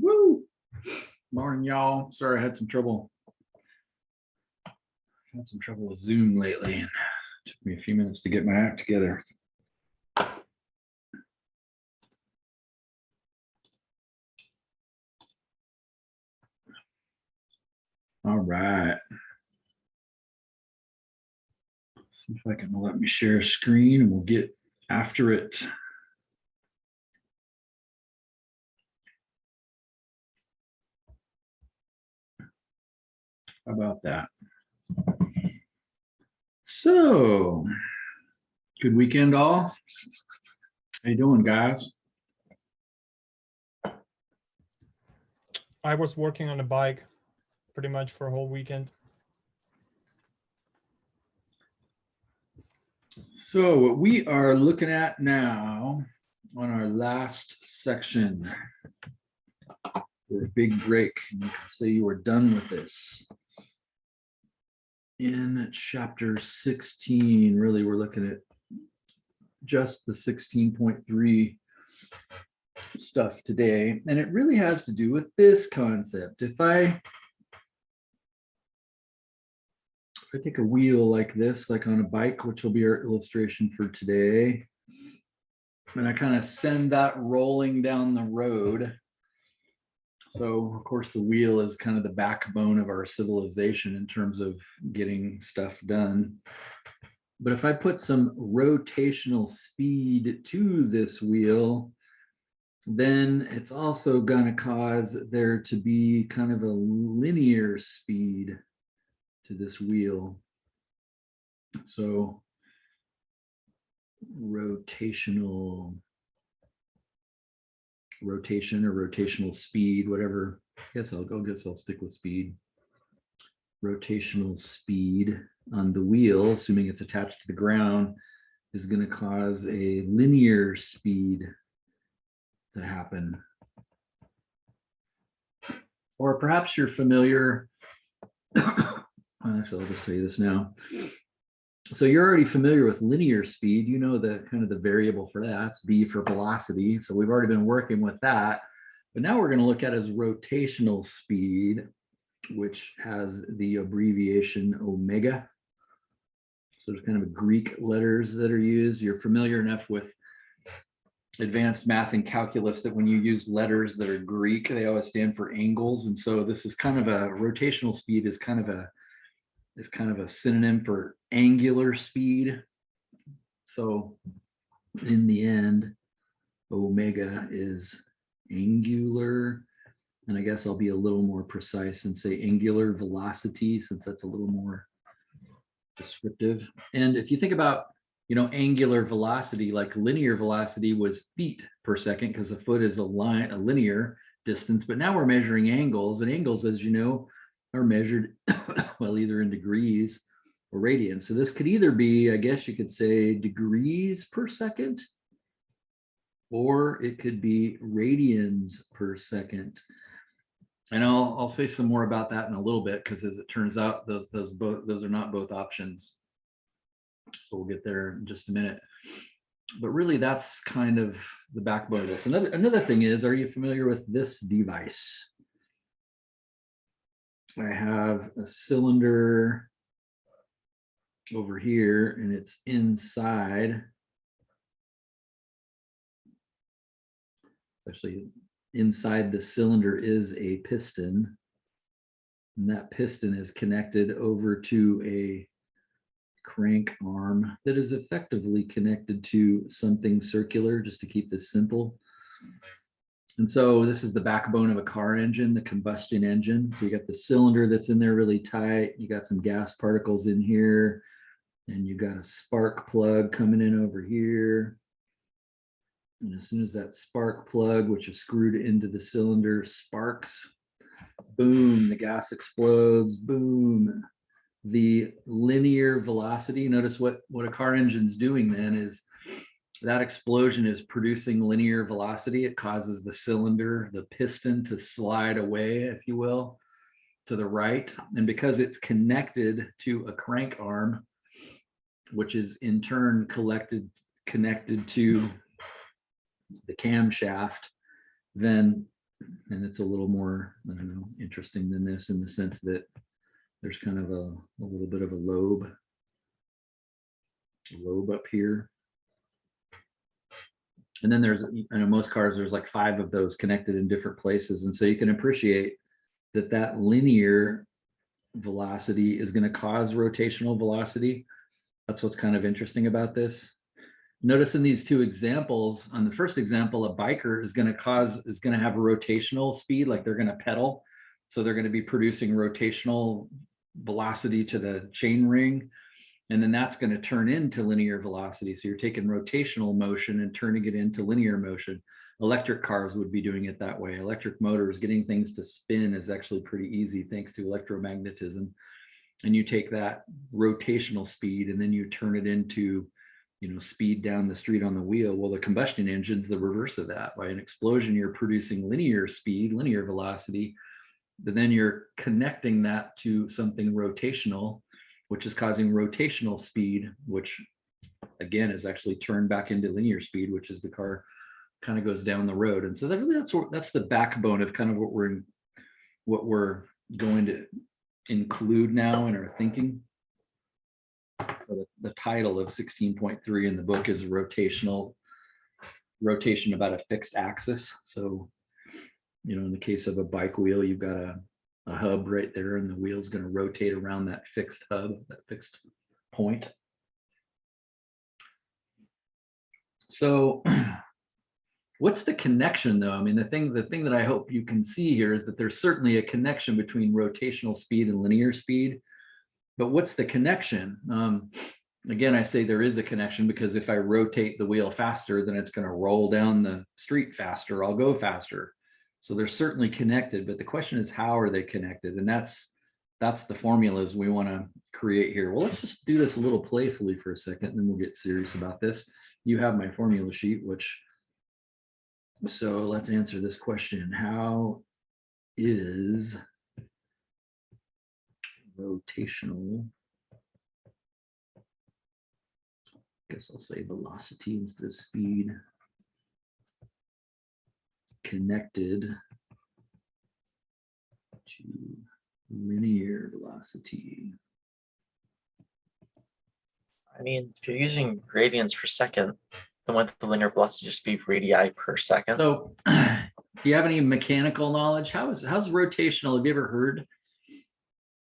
Woo! Morning, y'all. Sorry, I had some trouble. With Zoom lately, and it took me a few minutes to get my act together. All right. See if I can let me share a screen, and we'll get after it. How about that? So, good weekend, all. How you doing, guys? I was working on a bike pretty much for a whole weekend. So, what we are looking at now on our last section for a big break, and you can say you are done with this. In chapter 16, really, we're looking at just the 16.3 stuff today, and it really has to do with this concept. If I take a wheel like this, like on a bike, which will be our illustration for today, and I kind of send that rolling down the road. So, of course, the wheel is kind of the backbone of our civilization in terms of getting stuff done. But if I put some rotational speed to this wheel, then it's also going to cause there to be kind of a linear speed to this wheel. So rotation or rotational speed, whatever. I guess I'll stick with speed. Rotational speed on the wheel, assuming it's attached to the ground, is going to cause a linear speed to happen. Or perhaps you're familiar. Actually, I'll just tell you this now. So you're already familiar with linear speed. You know the kind of the variable for that. It's v for velocity. So we've already been working with that. But now we're going to look at as rotational speed, which has the abbreviation omega. So there's kind of Greek letters that are used. You're familiar enough with advanced math and calculus that when you use letters that are Greek, they always stand for angles. And so this is kind of a rotational speed is kind of a synonym for angular speed. So in the end, omega is angular. And I guess I'll be a little more precise and say angular velocity, since that's a little more descriptive. And if you think about, angular velocity, like linear velocity was feet per second, because a foot is a linear distance, but now we're measuring angles, and angles, as you know, are measured well, either in degrees or radians. So this could either be, I guess you could say, degrees per second, or it could be radians per second. And I'll say some more about that in a little bit, because as it turns out, those are not both options. So we'll get there in just a minute. But really, that's kind of the backbone of this. Another thing is, are you familiar with this device? I have a cylinder over here, and it's inside. Actually, inside the cylinder is a piston, and that piston is connected over to a crank arm that is effectively connected to something circular, just to keep this simple. And so this is the backbone of a car engine, the combustion engine. So you got the cylinder that's in there really tight. You got some gas particles in here, and you got a spark plug coming in over here. And as soon as that spark plug, which is screwed into the cylinder, sparks, boom, the gas explodes, boom. The linear velocity, notice what a car engine's doing then is that explosion is producing linear velocity. It causes the cylinder, the piston, to slide away, if you will, to the right. And because it's connected to a crank arm, which is in turn connected to the camshaft, then And it's a little more, I don't know, interesting than this in the sense that there's kind of a little bit of a lobe up here. And then there's, I know most cars, there's like 5 of those connected in different places. And so you can appreciate that that linear velocity is going to cause rotational velocity. That's what's kind of interesting about this. Notice in these 2 examples, on the first example, a biker is going to have a rotational speed, like they're going to pedal. So they're going to be producing rotational velocity to the chain ring. And then that's going to turn into linear velocity. So you're taking rotational motion and turning it into linear motion. Electric cars would be doing it that way. Electric motors, getting things to spin is actually pretty easy thanks to electromagnetism. And you take that rotational speed and then you turn it into, you know, speed down the street on the wheel. Well, the combustion engine's the reverse of that. By an explosion, you're producing linear speed, linear velocity, but then you're connecting that to something rotational, which is causing rotational speed, which again is actually turned back into linear speed, which is the car kind of goes down the road. And so that's the backbone of kind of what we're going to include now in our thinking. So the title of 16.3 in the book is rotation about a fixed axis. So, you know, in the case of a bike wheel, you've got a hub right there, and the wheel's going to rotate around that fixed hub, that fixed point. So what's the connection though? I mean, the thing that I hope you can see here is that there's certainly a connection between rotational speed and linear speed, but what's the connection? Again, I say there is a connection because if I rotate the wheel faster, then it's going to roll down the street faster. I'll go faster. So they're certainly connected, but the question is, how are they connected? And that's the formulas we want to create here. Well, let's just do this a little playfully for a second, and then we'll get serious about this. You have my formula sheet, so let's answer this question. How is rotational, I guess I'll say velocity instead of speed, connected to linear velocity? I mean, if you're using radians per second, then wouldn't the linear velocity just be radii per second? So do you have any mechanical knowledge? How's rotational? Have you ever heard?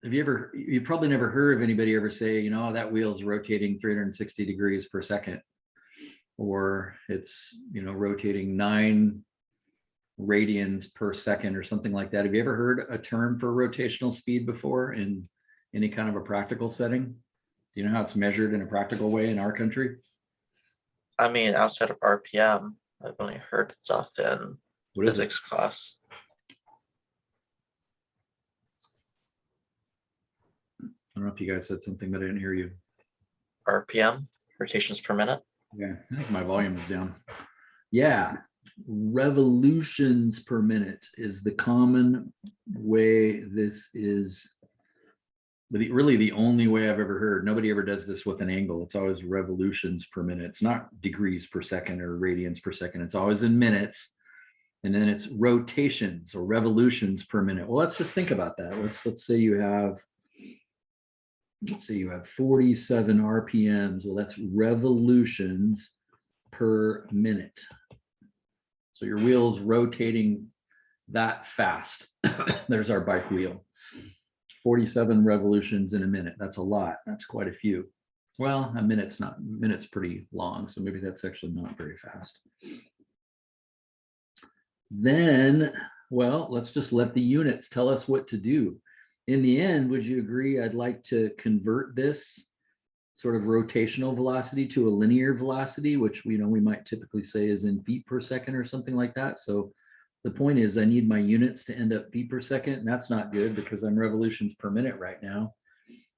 You've probably never heard of anybody ever say, you know, that wheel's rotating 360 degrees per second, or it's, you know, rotating 9 radians per second or something like that. Have you ever heard a term for rotational speed before in any kind of a practical setting? Do you know how it's measured in a practical way in our country? I mean, outside of RPM, I've only heard stuff in physics class. I don't know if you guys said something, but I didn't hear you. RPM, rotations per minute. Yeah, I think my volume is down. Yeah, revolutions per minute is the common way this is, really the only way I've ever heard. Nobody ever does this with an angle. It's always revolutions per minute. It's not degrees per second or radians per second. It's always in minutes. And then it's rotations or revolutions per minute. Well, let's just think about that. Let's say you have 47 RPMs. Well, that's revolutions per minute. So your wheel's rotating that fast. There's our bike wheel. 47 revolutions in a minute. That's a lot. That's quite a few. Well, a minute's pretty long, so maybe that's actually not very fast. Then, well, let's just let the units tell us what to do. In the end, would you agree I'd like to convert this sort of rotational velocity to a linear velocity, which we might typically say is in feet per second or something like that. So the point is I need my units to end up feet per second, and that's not good because I'm revolutions per minute right now,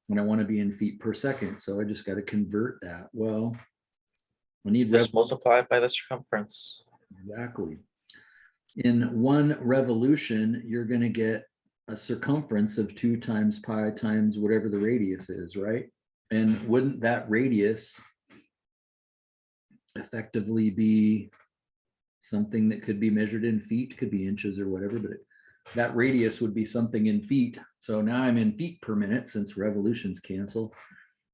and I want to be in feet per second. So I just got to convert that. Well, I need just multiply it by the circumference. Exactly. In 1 revolution, you're going to get a circumference of 2 times pi times whatever the radius is, right? And wouldn't that radius effectively be something that could be measured in feet, could be inches or whatever, but that radius would be something in feet. So now I'm in feet per minute since revolutions cancel.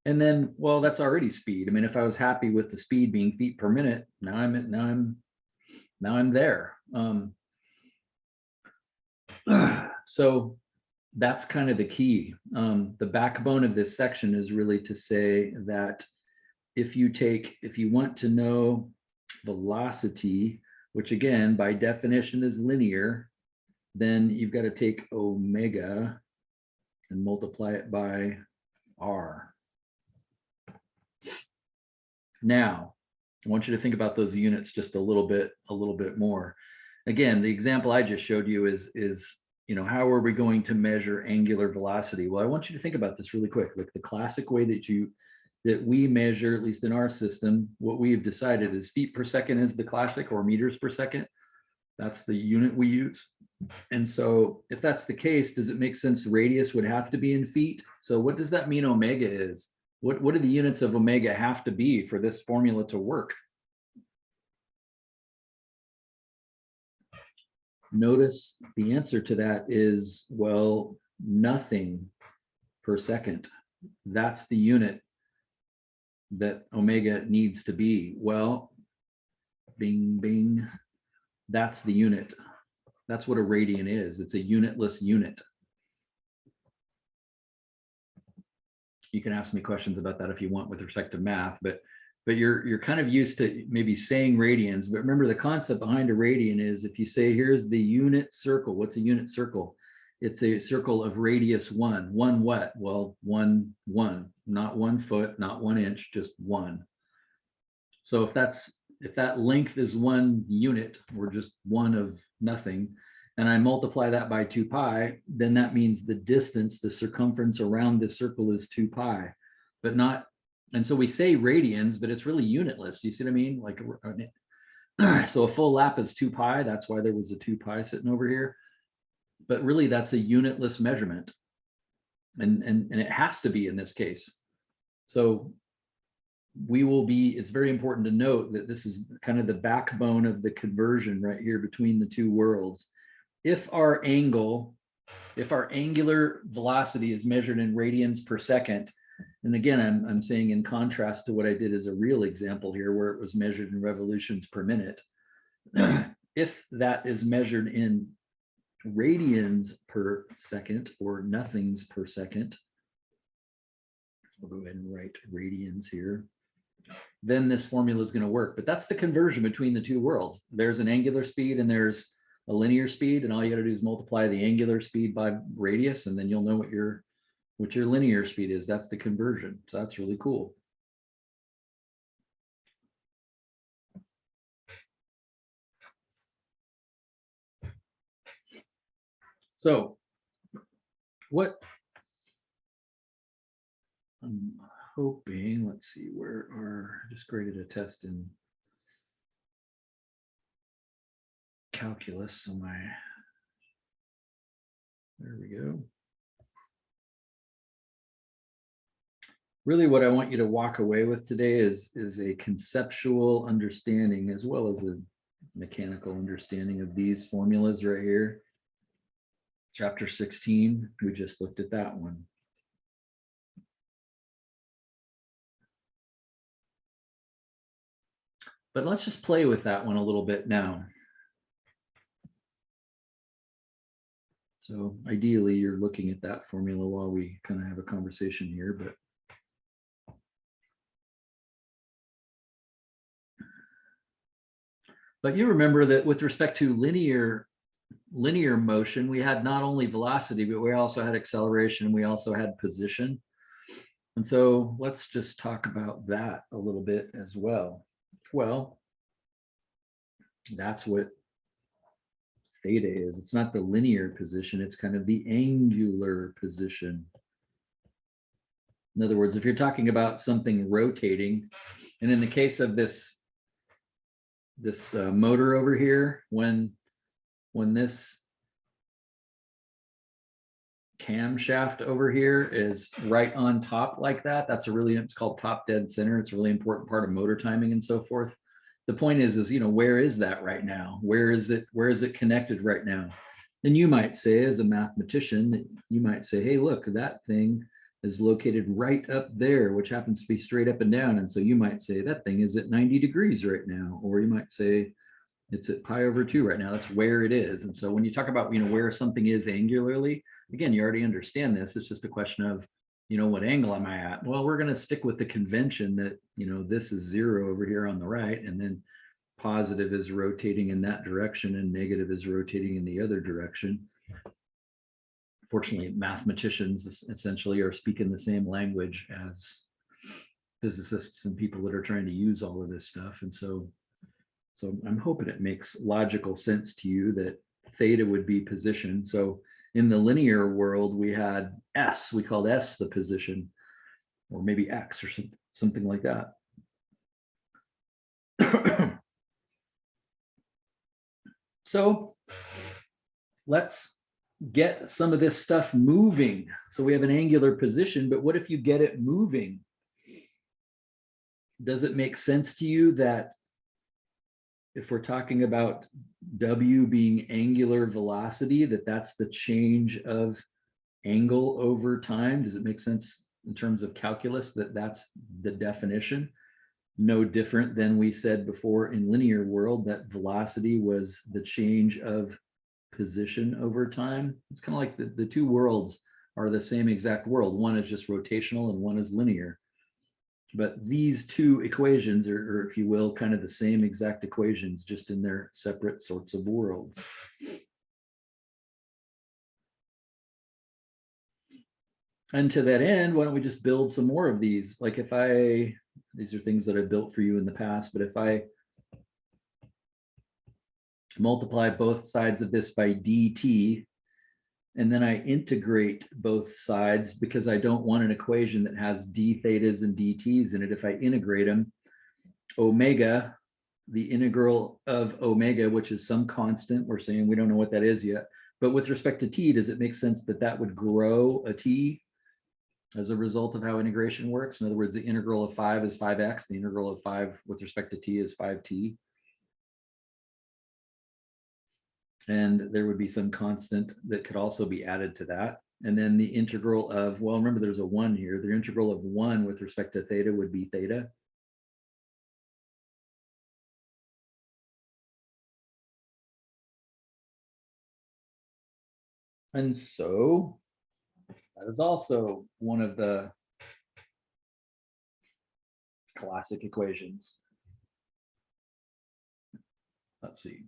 And then, well, that's already speed. I mean, if I was happy with the speed being feet per minute, now I'm there. So that's kind of the key. The backbone of this section is really to say that if you want to know velocity, which again, by definition is linear, then you've got to take omega and multiply it by r. Now, I want you to think about those units just a little bit more. Again, the example I just showed you is how are we going to measure angular velocity? Well, I want you to think about this really quick. Like the classic way that we measure, at least in our system, what we have decided is feet per second is the classic, or meters per second. That's the unit we use. And so if that's the case, does it make sense radius would have to be in feet? So what does that mean omega is? What do the units of omega have to be for this formula to work? Notice the answer to that is, well, nothing per second. That's the unit that omega needs to be. Well, bing, bing, that's the unit. That's what a radian is. It's a unitless unit. You can ask me questions about that if you want with respect to math, but you're kind of used to maybe saying radians. But remember, the concept behind a radian is if you say here's the unit circle. What's a unit circle? It's a circle of radius 1. 1 what? Well, 1, not 1 foot, not 1 inch, just 1. So if that length is 1 unit, or just 1 of nothing, and I multiply that by 2 pi, then that means the distance, the circumference around this circle is 2 pi, but not, and so we say radians, but it's really unitless. You see what I mean? Like, so a full lap is 2 pi. That's why there was a 2 pi sitting over here. But really that's a unitless measurement. And it has to be in this case. So it's very important to note that this is kind of the backbone of the conversion right here between the two worlds. If our angular velocity is measured in radians per second, and again, I'm saying in contrast to what I did as a real example here, where it was measured in revolutions per minute, if that is measured in radians per second, or nothings per second, we'll go ahead and write radians here, then this formula is going to work. But that's the conversion between the two worlds. There's an angular speed and there's a linear speed, and all you got to do is multiply the angular speed by radius, and then you'll know what your linear speed is. That's the conversion. So that's really cool. So what I'm hoping, let's see, I just graded a test in calculus. So there we go. Really what I want you to walk away with today is a conceptual understanding as well as a mechanical understanding of these formulas right here. Chapter 16, we just looked at that one. But let's just play with that one a little bit now. So ideally, you're looking at that formula while we kind of have a conversation here, but you remember that with respect to linear motion, we had not only velocity, but we also had acceleration, and we also had position. And so let's just talk about that a little bit as well. Well, that's what theta is. It's not the linear position, it's kind of the angular position. In other words, if you're talking about something rotating, and in the case of this motor over here, when this camshaft over here is right on top like that, it's called top dead center. It's a really important part of motor timing and so forth. the point is, you know, where is that right now? Where is it connected right now? And you might say, as a mathematician, you might say, hey, look, that thing is located right up there, which happens to be straight up and down. And so you might say that thing is at 90 degrees right now, or you might say it's at pi over 2 right now. That's where it is. And so when you talk about, you know, where something is angularly, again, you already understand this. It's just a question of, you know, what angle am I at? Well, we're going to stick with the convention that, you know, this is 0 over here on the right, and then positive is rotating in that direction and negative is rotating in the other direction. Fortunately, mathematicians essentially are speaking the same language as physicists and people that are trying to use all of this stuff. And so I'm hoping it makes logical sense to you that theta would be position. So in the linear world, we had S, we called S the position, or maybe X or something like that. So let's get some of this stuff moving. So we have an angular position, but what if you get it moving? Does it make sense to you that if we're talking about W being angular velocity, that's the change of angle over time? Does it make sense in terms of calculus that that's the definition? No different than we said before in linear world, that velocity was the change of position over time. It's kind of like the two worlds are the same exact world. One is just rotational and one is linear. But these two equations are, or if you will, kind of the same exact equations, just in their separate sorts of worlds. And to that end, why don't we just build some more of these? Like if these are things that I've built for you in the past, but if I multiply both sides of this by dt, and then I integrate both sides because I don't want an equation that has d thetas and dt's in it. If I integrate them, omega, the integral of omega, which is some constant, we're saying we don't know what that is yet, but with respect to t, does it make sense that that would grow a t as a result of how integration works? In other words, the integral of 5 is 5x, the integral of 5 with respect to t is 5t. And there would be some constant that could also be added to that. And then the integral of, well, remember there's a 1 here. The integral of 1 with respect to theta would be theta. And so that is also one of the classic equations. Let's see.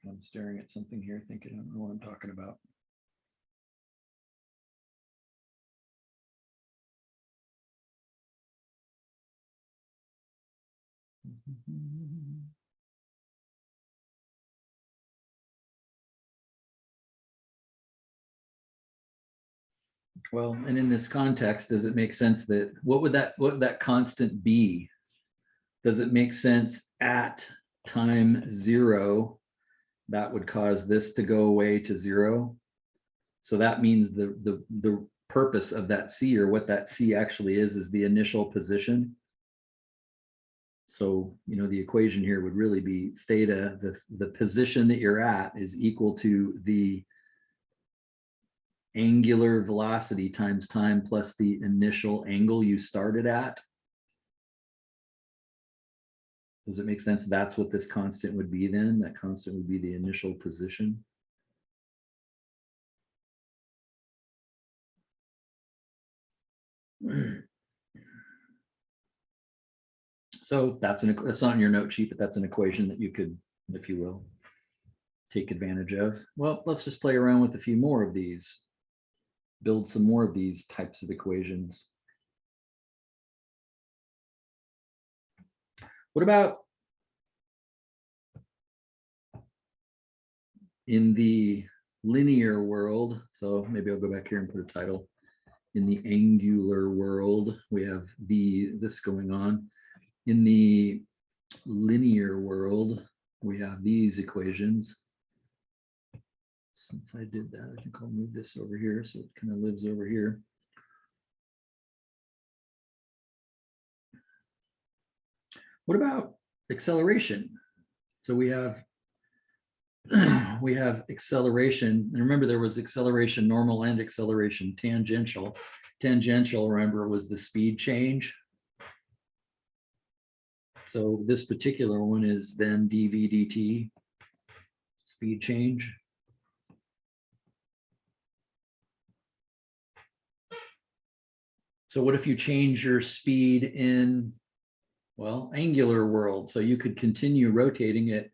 I'm staring at something here thinking I don't know what I'm talking about. Well, and in this context, does it make sense that what would that constant be? Does it make sense at time 0 that would cause this to go away to 0? So that means the purpose of that c, or what that c actually is the initial position. So, you know, the equation here would really be theta, the position that you're at is equal to the angular velocity times time plus the initial angle you started at. Does it make sense? That's what this constant would be then. That constant would be the initial position. So that's not in your note sheet, but that's an equation that you could, if you will, take advantage of. Well, let's just play around with a few more of these. Build some more of these types of equations. What about in the linear world? So maybe I'll go back here and put a title. In the angular world, we have this going on. In the linear world, we have these equations. Since I did that, I think I'll move this over here so it kind of lives over here. What about acceleration? So we have we have acceleration. And remember, there was acceleration normal and acceleration tangential. Tangential, remember, was the speed change. So this particular one is then dv dt, speed change. So what if you change your speed in, well, angular world? So you could continue rotating at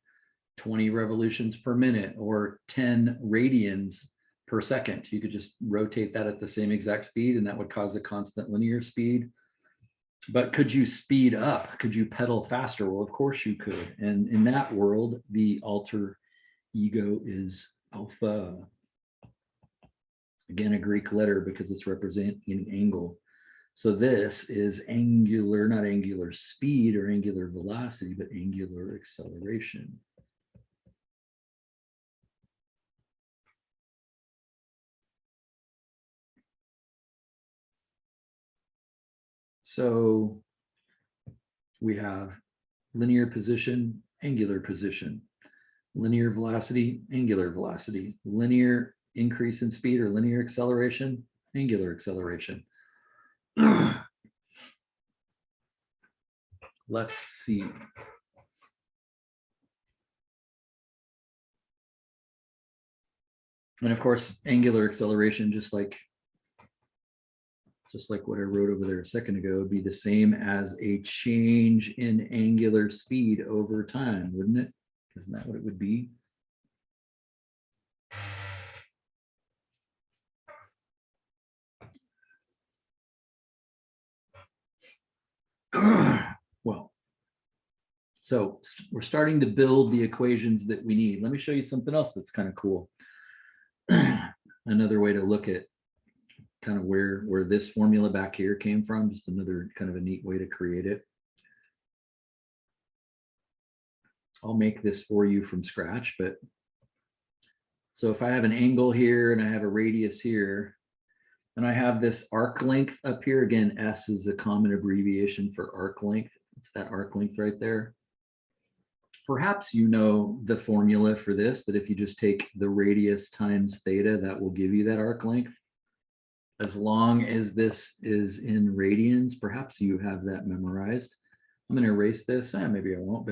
20 revolutions per minute or 10 radians per second. You could just rotate that at the same exact speed, and that would cause a constant linear speed. But could you speed up? Could you pedal faster? Well, of course you could. And in that world, the alter ego is alpha. Again, a Greek letter because it's representing an angle. So this is angular, not angular speed or angular velocity, but angular acceleration. So we have linear position, angular position, linear velocity, angular velocity, linear increase in speed or linear acceleration, angular acceleration. Let's see. And of course, angular acceleration, just like what I wrote over there a second ago, would be the same as a change in angular speed over time, wouldn't it? Isn't that what it would be? Well, so we're starting to build the equations that we need. Let me show you something else that's kind of cool. Another way to look at kind of where this formula back here came from, just another kind of a neat way to create it. I'll make this for you from scratch, but so if I have an angle here and I have a radius here, and I have this arc length up here, again, S is a common abbreviation for arc length. It's that arc length right there. Perhaps you know the formula for this, that if you just take the radius times theta, that will give you that arc length. As long as this is in radians, perhaps you have that memorized. I'm going to erase this. Maybe I won't,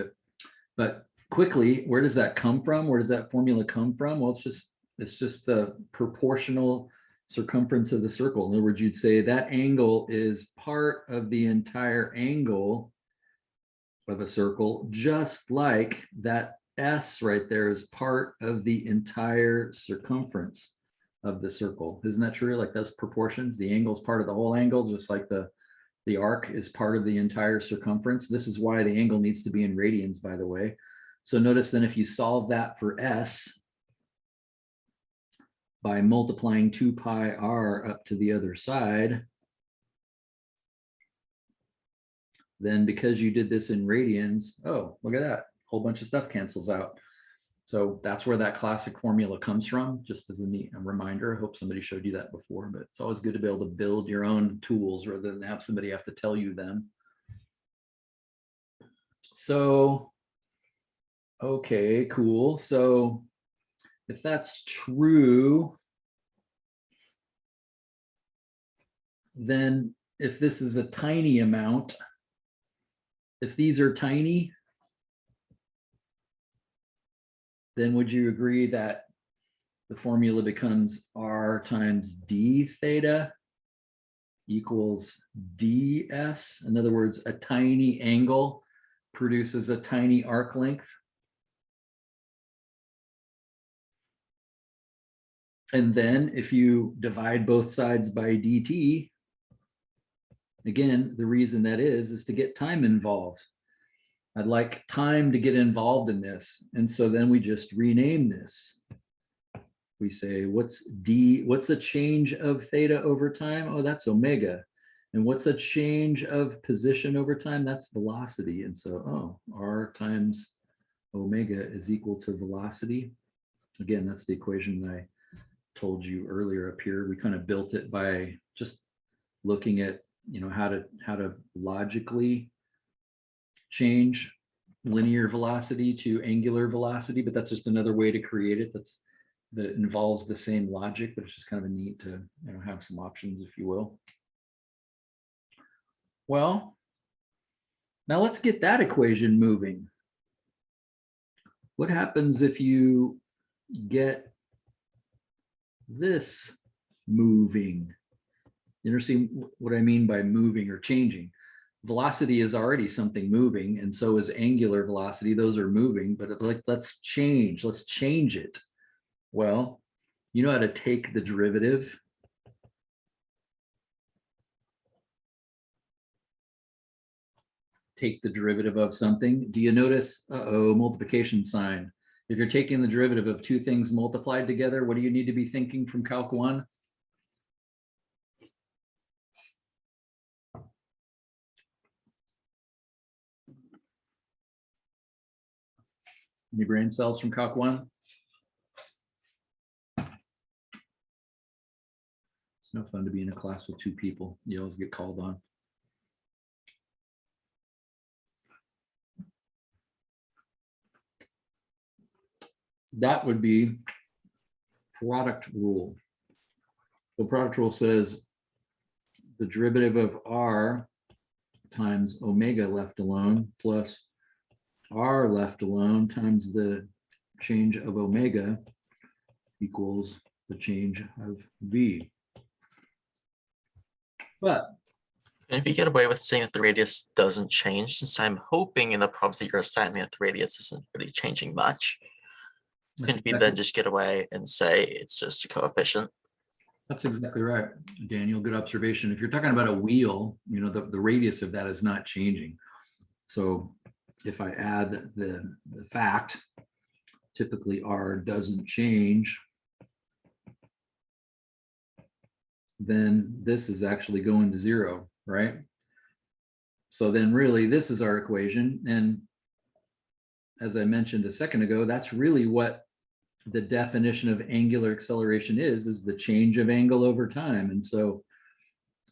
but quickly, where does that come from? Where does that formula come from? Well, it's just the proportional circumference of the circle. In other words, you'd say that angle is part of the entire angle of a circle, just like that S right there is part of the entire circumference of the circle. Isn't that true? Like those proportions, the angle is part of the whole angle, just like the arc is part of the entire circumference. This is why the angle needs to be in radians, by the way. So notice then if you solve that for S by multiplying 2 pi r up to the other side, then because you did this in radians, oh, look at that, a whole bunch of stuff cancels out. So that's where that classic formula comes from, just as a neat reminder. I hope somebody showed you that before, but it's always good to be able to build your own tools rather than have somebody have to tell you them. So, okay, cool. So if that's true, then if this is a tiny amount, if these are tiny, then would you agree that the formula becomes r times d theta equals ds? In other words, a tiny angle produces a tiny arc length. And then if you divide both sides by dt, again, the reason that is to get time involved. I'd like time to get involved in this. And so then we just rename this. We say, what's a change of theta over time? Oh, that's omega. And what's a change of position over time? That's velocity. And so, oh, r times omega is equal to velocity. Again, that's the equation that I told you earlier up here. We kind of built it by just looking at, how to logically change linear velocity to angular velocity, but that's just another way to create it. That involves the same logic, but it's just kind of neat to have some options, if you will. Well, now let's get that equation moving. What happens if you get this moving? You see what I mean by moving or changing? Velocity is already something moving, and so is angular velocity. Those are moving, but let's change it. Well, you know how to take the derivative. Take the derivative of something. Do you notice, multiplication sign? If you're taking the derivative of two things multiplied together, what do you need to be thinking from Calc 1? Any brain cells from Calc 1? It's no fun to be in a class with two people. You always get called on. That would be product rule. The product rule says the derivative of r times omega left alone plus r left alone times the change of omega equals the change of v. But Maybe get away with saying that the radius doesn't change, since I'm hoping in the problems that you're assigning that the radius isn't really changing much. Can we then just get away and say it's just a coefficient? That's exactly right, Daniel. Good observation. If you're talking about a wheel, the radius of that is not changing. So if I add the fact, typically r doesn't change, then this is actually going to 0, right? So then really this is our equation. And as I mentioned a second ago, that's really what the definition of angular acceleration is the change of angle over time. And so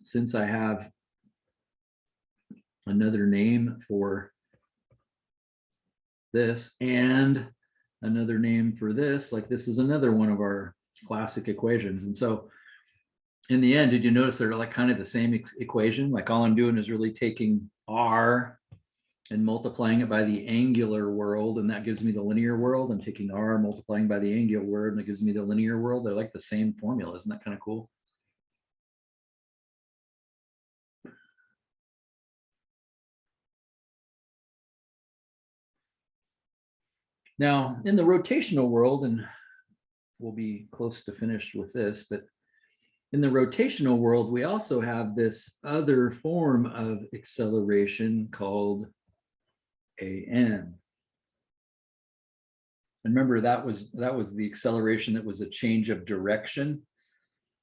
since I have another name for this and another name for this, like this is another one of our classic equations. And so in the end, did you notice they're like kind of the same equation? Like all I'm doing is really taking r and multiplying it by the angular world, and that gives me the linear world. I'm taking r, multiplying by the angular world, and it gives me the linear world. They're like the same formula. Isn't that kind of cool? Now, in the rotational world, and we'll be close to finished with this, but in the rotational world, we also have this other form of acceleration called an. And remember, that was the acceleration that was a change of direction.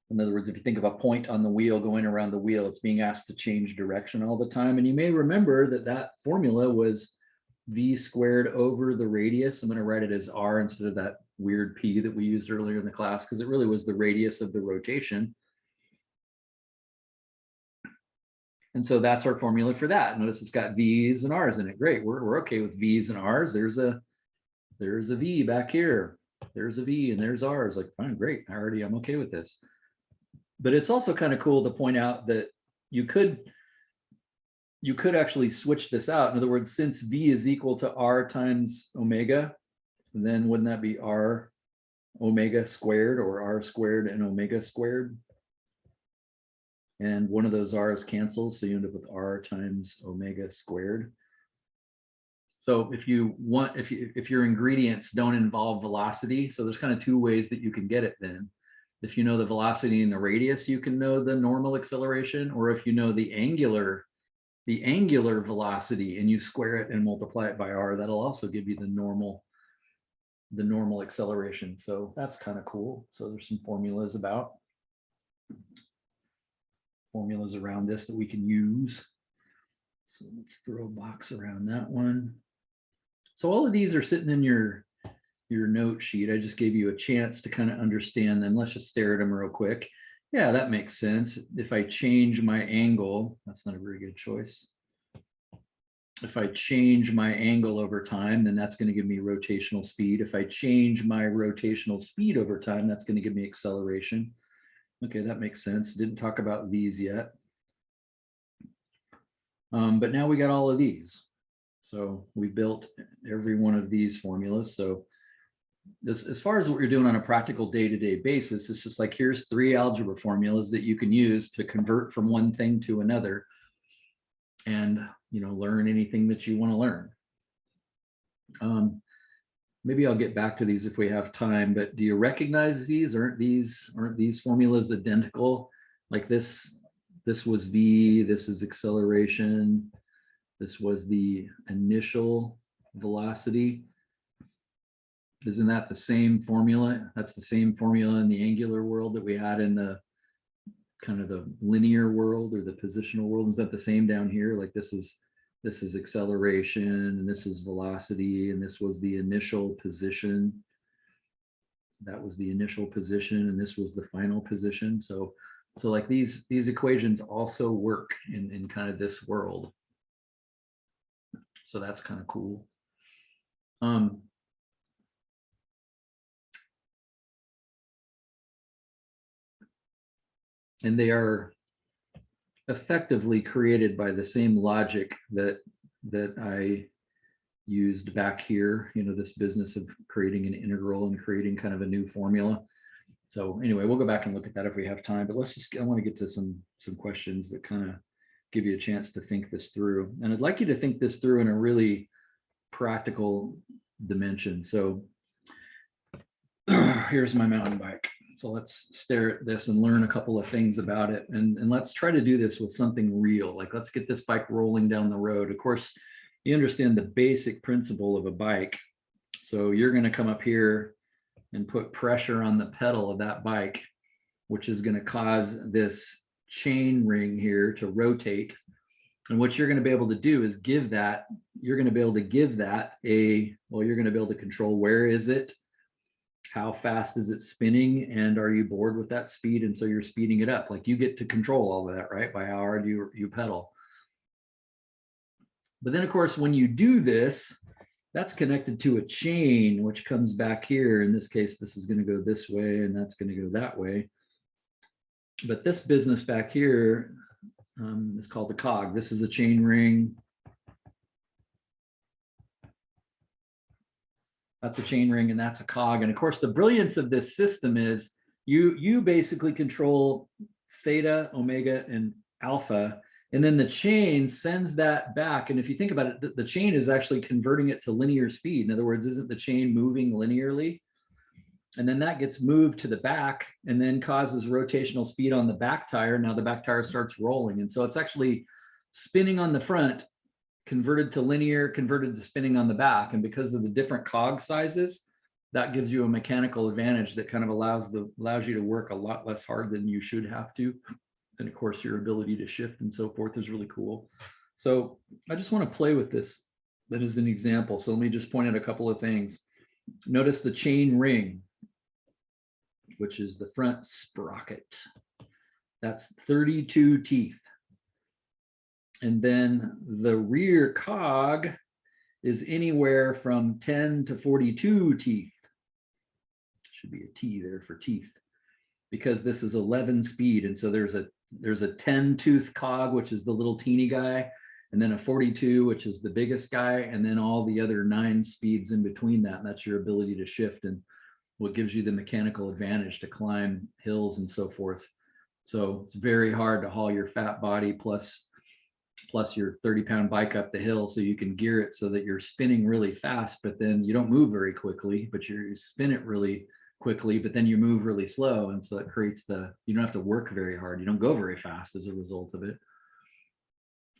In other words, if you think of a point on the wheel going around the wheel, it's being asked to change direction all the time. And you may remember that formula was v squared over the radius. I'm going to write it as r instead of that weird p that we used earlier in the class, because it really was the radius of the rotation. And so that's our formula for that. Notice it's got v's and r's in it. Great, we're okay with v's and r's. There's a v back here. There's a v and there's r's. Like, fine, great. I'm okay with this. But it's also kind of cool to point out that you could actually switch this out. In other words, since v is equal to r times omega, then wouldn't that be r omega squared, or r squared and omega squared? And one of those r's cancels, so you end up with r times omega squared. So if your ingredients don't involve velocity, so there's kind of two ways that you can get it then. If you know the velocity and the radius, you can know the normal acceleration, or if you know the angular velocity and you square it and multiply it by r, that'll also give you the normal acceleration. So that's kind of cool. So there's some formulas around this that we can use. So let's throw a box around that one. So all of these are sitting in your note sheet. I just gave you a chance to kind of understand them. Let's just stare at them real quick. Yeah, that makes sense. If I change my angle, that's not a very good choice. If I change my angle over time, then that's going to give me rotational speed. If I change my rotational speed over time, that's going to give me acceleration. Okay, that makes sense. Didn't talk about these yet. But now we got all of these. So we built every one of these formulas. So this, as far as what you're doing on a practical day-to-day basis, it's just like, here's 3 algebra formulas that you can use to convert from one thing to another and, you know, learn anything that you want to learn. Maybe I'll get back to these if we have time, but do you recognize these? Aren't these formulas identical? Like this was V, this is acceleration, this was the initial velocity. Isn't that the same formula? That's the same formula in the angular world that we had in the kind of the linear world or the positional world. Is that the same down here? Like this is acceleration and this is velocity and this was the initial position. That was the initial position and this was the final position. So like these equations also work in kind of this world. So that's kind of cool. And they are effectively created by the same logic that I used back here, you know, this business of creating an integral and creating kind of a new formula. So anyway, we'll go back and look at that if we have time, but I want to get to some questions that kind of give you a chance to think this through. And I'd like you to think this through in a really practical dimension. So here's my mountain bike. So let's stare at this and learn a couple of things about it. And let's try to do this with something real. Like, let's get this bike rolling down the road. Of course, you understand the basic principle of a bike. So you're going to come up here and put pressure on the pedal of that bike, which is going to cause this chain ring here to rotate. And what you're going to be able to do is give that, you're going to be able to give that well, you're going to be able to control where is it, how fast is it spinning, and are you bored with that speed? And so you're speeding it up. Like, you get to control all of that, right? By how hard you pedal. But then of course, when you do this, that's connected to a chain, which comes back here. In this case, this is going to go this way and that's going to go that way. But this business back here is called the cog. This is a chain ring. That's a chain ring and that's a cog. And of course, the brilliance of this system is you basically control theta, omega, and alpha. And then the chain sends that back. And if you think about it, the chain is actually converting it to linear speed. In other words, isn't the chain moving linearly? And then that gets moved to the back and then causes rotational speed on the back tire. Now the back tire starts rolling. And so it's actually spinning on the front, converted to linear, converted to spinning on the back. And because of the different cog sizes, that gives you a mechanical advantage that kind of allows you to work a lot less hard than you should have to. And of course, your ability to shift and so forth is really cool. So I just want to play with this. That is an example. So let me just point out a couple of things. Notice the chain ring, which is the front sprocket. That's 32 teeth. And then the rear cog is anywhere from 10 to 42 teeth. Should be a T there for teeth, because this is 11 speed. And so there's a 10 tooth cog, which is the little teeny guy, and then a 42, which is the biggest guy, and then all the other 9 speeds in between that. And that's your ability to shift and what gives you the mechanical advantage to climb hills and so forth. So it's very hard to haul your fat body plus your 30-pound bike up the hill, so you can gear it so that you're spinning really fast, but then you don't move very quickly, but you spin it really quickly, but then you move really slow. And so it creates you don't have to work very hard. You don't go very fast as a result of it.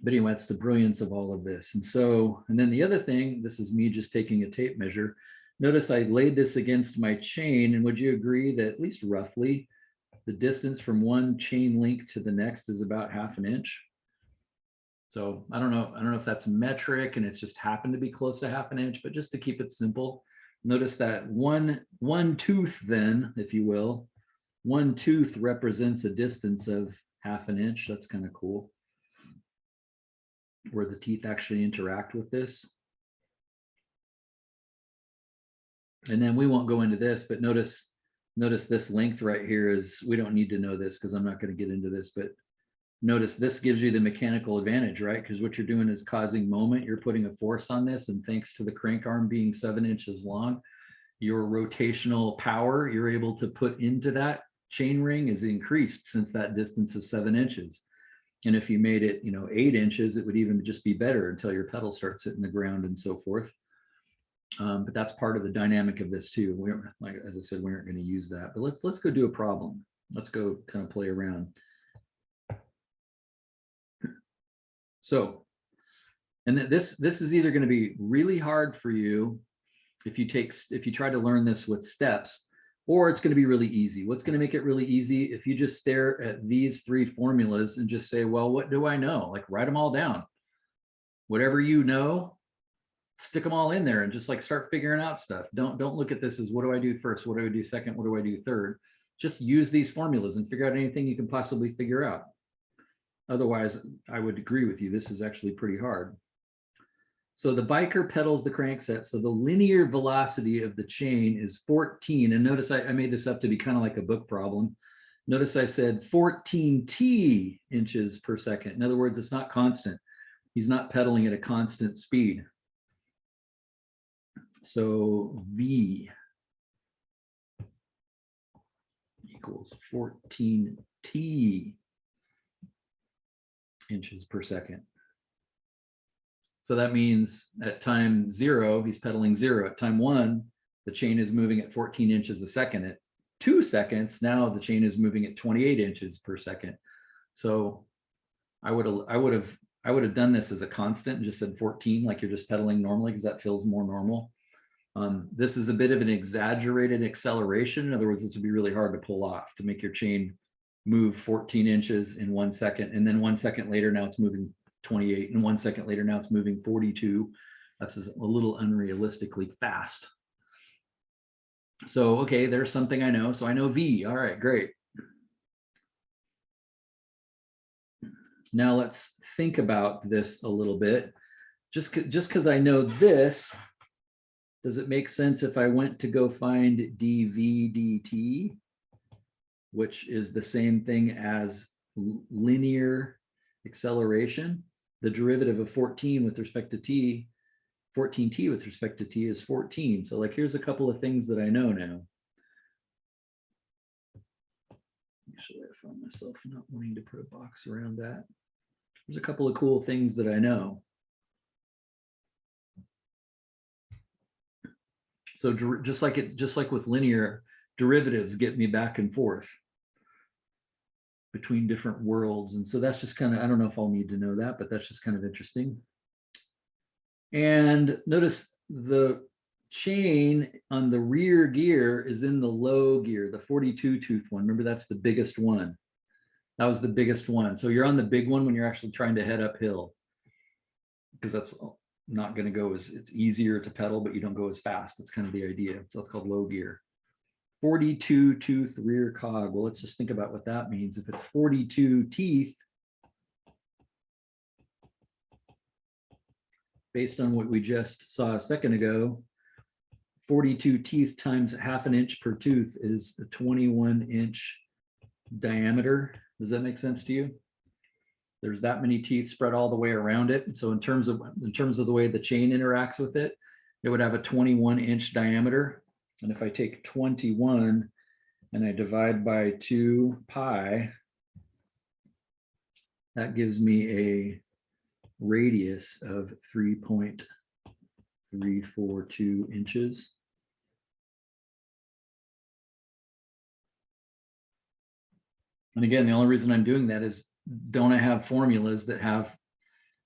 But anyway, that's the brilliance of all of this. And then the other thing, this is me just taking a tape measure. Notice I laid this against my chain, and would you agree that at least roughly the distance from one chain link to the next is about 1/2 inch? So I don't know if that's metric and it's just happened to be close to half an inch, but just to keep it simple, notice that one tooth then, if you will, one tooth represents a distance of half an inch. That's kind of cool. Where the teeth actually interact with this. And then we won't go into this, but notice this length right here is, we don't need to know this because I'm not going to get into this, but notice this gives you the mechanical advantage, right? Because what you're doing is causing moment. You're putting a force on this, and thanks to the crank arm being 7 inches long, your rotational power you're able to put into that chain ring is increased since that distance is 7 inches. And if you made it, 8 inches, it would even just be better until your pedal starts hitting the ground and so forth. But that's part of the dynamic of this too. We don't, like, as I said, we aren't going to use that, but let's go do a problem. Let's go kind of play around. So, and this is either going to be really hard for you if you try to learn this with steps, or it's going to be really easy. What's going to make it really easy? If you just stare at these 3 formulas and just say, well, what do I know? Like, write them all down. Whatever you know, stick them all in there and just like start figuring out stuff. Don't look at this as, what do I do first? What do I do second? What do I do third? Just use these formulas and figure out anything you can possibly figure out. Otherwise, I would agree with you. This is actually pretty hard. So the biker pedals the crankset. So the linear velocity of the chain is 14. And notice I made this up to be kind of like a book problem. Notice I said 14 T inches per second. In other words, it's not constant. He's not pedaling at a constant speed. So V equals 14 T inches per second. So that means at time 0, he's pedaling 0. At time 1, the chain is moving at 14 inches a second. At 2 seconds, now the chain is moving at 28 inches per second. So I would have done this as a constant and just said 14, like you're just pedaling normally, because that feels more normal. This is a bit of an exaggerated acceleration. In other words, this would be really hard to pull off, to make your chain move 14 inches in 1 second, and then 1 second later now it's moving 28, and 1 second later now it's moving 42. That's a little unrealistically fast. So okay, there's something I know. So I know V. All right, great. Now let's think about this a little bit. Just because I know this, does it make sense if I went to go find dv dt, which is the same thing as linear acceleration? The derivative of 14 with respect to t, 14t with respect to t is 14. So like, here's a couple of things that I know now. Actually, I found myself not wanting to put a box around that. There's a couple of cool things that I know. So just like with linear, derivatives get me back and forth between different worlds. And so that's just kind of, I don't know if I'll need to know that, but that's just kind of interesting. And notice the chain on the rear gear is in the low gear, the 42 tooth one. Remember, that's the biggest one. That was the biggest one. So you're on the big one when you're actually trying to head uphill, because that's not going to go as, it's easier to pedal, but you don't go as fast. That's kind of the idea. So it's called low gear. 42 tooth rear cog. Well, let's just think about what that means. If it's 42 teeth, based on what we just saw a second ago, 42 teeth times half an inch per tooth is a 21-inch diameter. Does that make sense to you? There's that many teeth spread all the way around it. So in terms of the way the chain interacts with it, it would have a 21-inch diameter. And if I take 21 and I divide by 2 pi, that gives me a radius of 3.342 inches. And again, the only reason I'm doing that is, don't I have formulas that have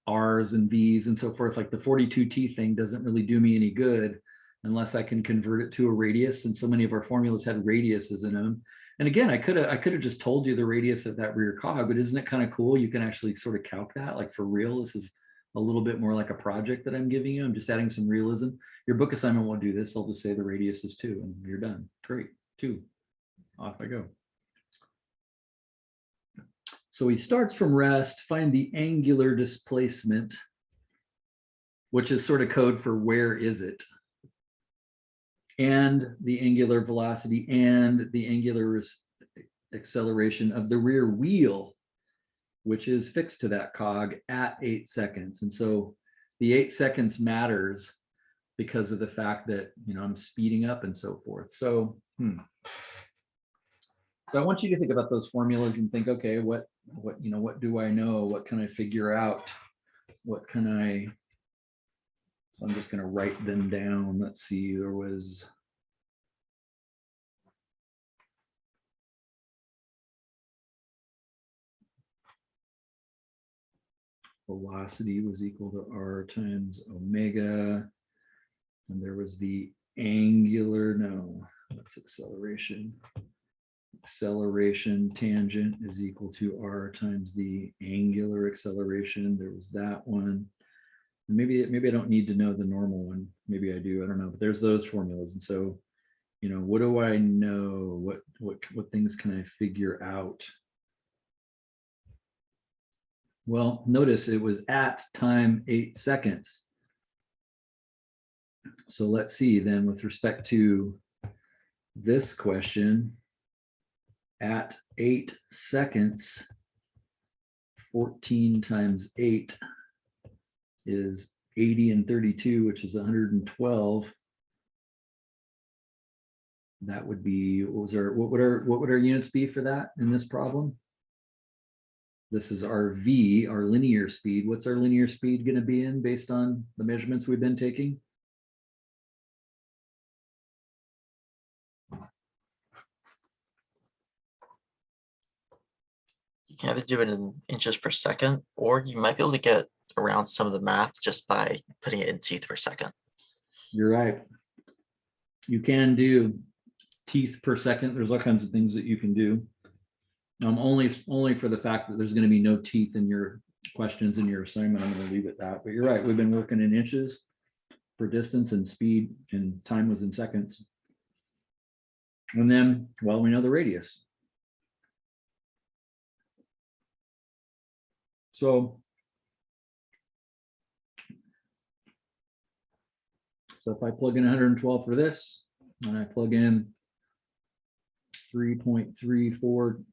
R's and V's and so forth? Like the 42 teeth thing doesn't really do me any good unless I can convert it to a radius. And so many of our formulas had radiuses in them. And again, I could have just told you the radius of that rear cog, but isn't it kind of cool? You can actually sort of calc that, like for real. This is a little bit more like a project that I'm giving you. I'm just adding some realism. Your book assignment won't do this. I'll just say the radius is 2 and you're done. Great, 2. Off I go. So he starts from rest, find the angular displacement, which is sort of code for where is it, and the angular velocity and the angular acceleration of the rear wheel, which is fixed to that cog at 8 seconds. And so the 8 seconds matters because of the fact that, I'm speeding up and so forth. So, So I want you to think about those formulas and think, okay, what do I know? What can I figure out? What can I, so I'm just going to write them down. Let's see, there was velocity was equal to R times omega. And there was the angular, no, that's acceleration. Acceleration tangent is equal to R times the angular acceleration. There was that one. Maybe I don't need to know the normal one. Maybe I do. I don't know. But there's those formulas. And so, what do I know? What things can I figure out? Well, notice it was at time 8 seconds. So let's see then with respect to this question, at 8 seconds, 14 times 8 is 80 and 32, which is 112. That would be, what would our units be for that in this problem? This is our V, our linear speed. What's our linear speed going to be in based on the measurements we've been taking? You can either do it in inches per second, or you might be able to get around some of the math just by putting it in teeth per second. You're right. You can do teeth per second. There's all kinds of things that you can do. Only for the fact that there's going to be no teeth in your questions in your assignment, I'm going to leave it that. But you're right. We've been working in inches for distance and speed, and time was in seconds. And then, well, we know the radius. So if I plug in 112 for this, and I plug in 3.342,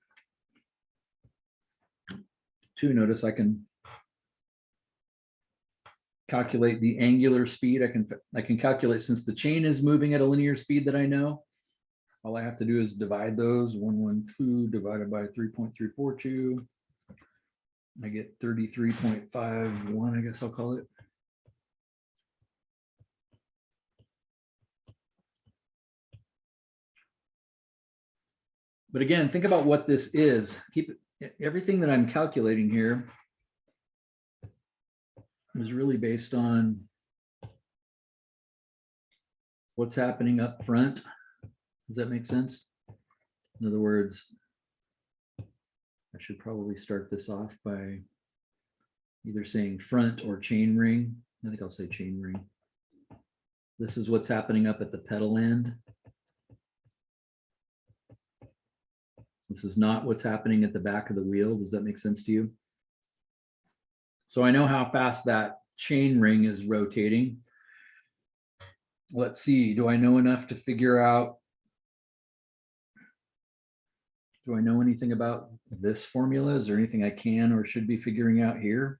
notice I can calculate the angular speed. I can calculate, since the chain is moving at a linear speed that I know, all I have to do is divide those. 112 divided by 3.342. I get 33.51, I guess I'll call it. But again, think about what this is. Keep everything that I'm calculating here is really based on what's happening up front. Does that make sense? In other words, I should probably start this off by either saying front or chain ring. I think I'll say chain ring. This is what's happening up at the pedal end. This is not what's happening at the back of the wheel. Does that make sense to you? So I know how fast that chain ring is rotating. Let's see, do I know enough to figure out, do I know anything about this formula? Is there anything I can or should be figuring out here?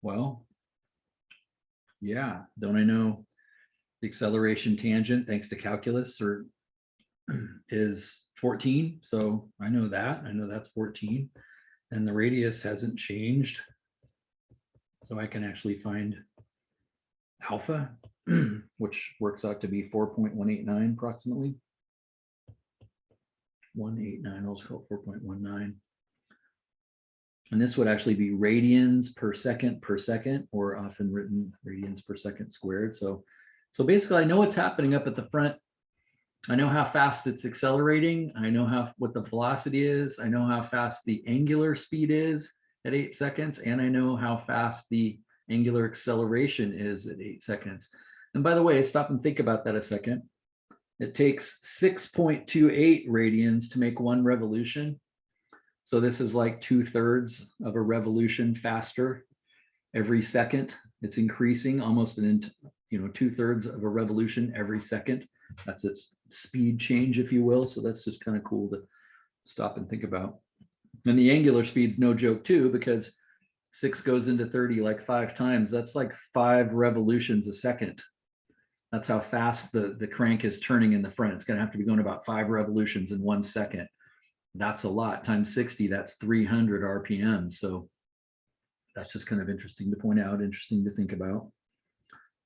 Well, yeah, don't I know the acceleration tangent, thanks to calculus, or is 14? So I know that. I know that's 14. And the radius hasn't changed. So I can actually find alpha, which works out to be 4.189 approximately. 189, let's call it 4.19. And this would actually be radians per second, or often written radians per second squared. So basically I know what's happening up at the front. I know how fast it's accelerating. I know what the velocity is. I know how fast the angular speed is at 8 seconds. And I know how fast the angular acceleration is at 8 seconds. And by the way, stop and think about that a second. It takes 6.28 radians to make one revolution. So this is like 2/3 of a revolution faster every second. It's increasing almost 2/3 of a revolution every second. That's its speed change, if you will. So that's just kind of cool to stop and think about. And the angular speed's no joke too, because 6 goes into 30 like 5 times. That's like 5 revolutions a second. That's how fast the crank is turning in the front. It's going to have to be going about 5 revolutions in 1 second. That's a lot. Times 60, that's 300 RPM. So that's just kind of interesting to point out, interesting to think about.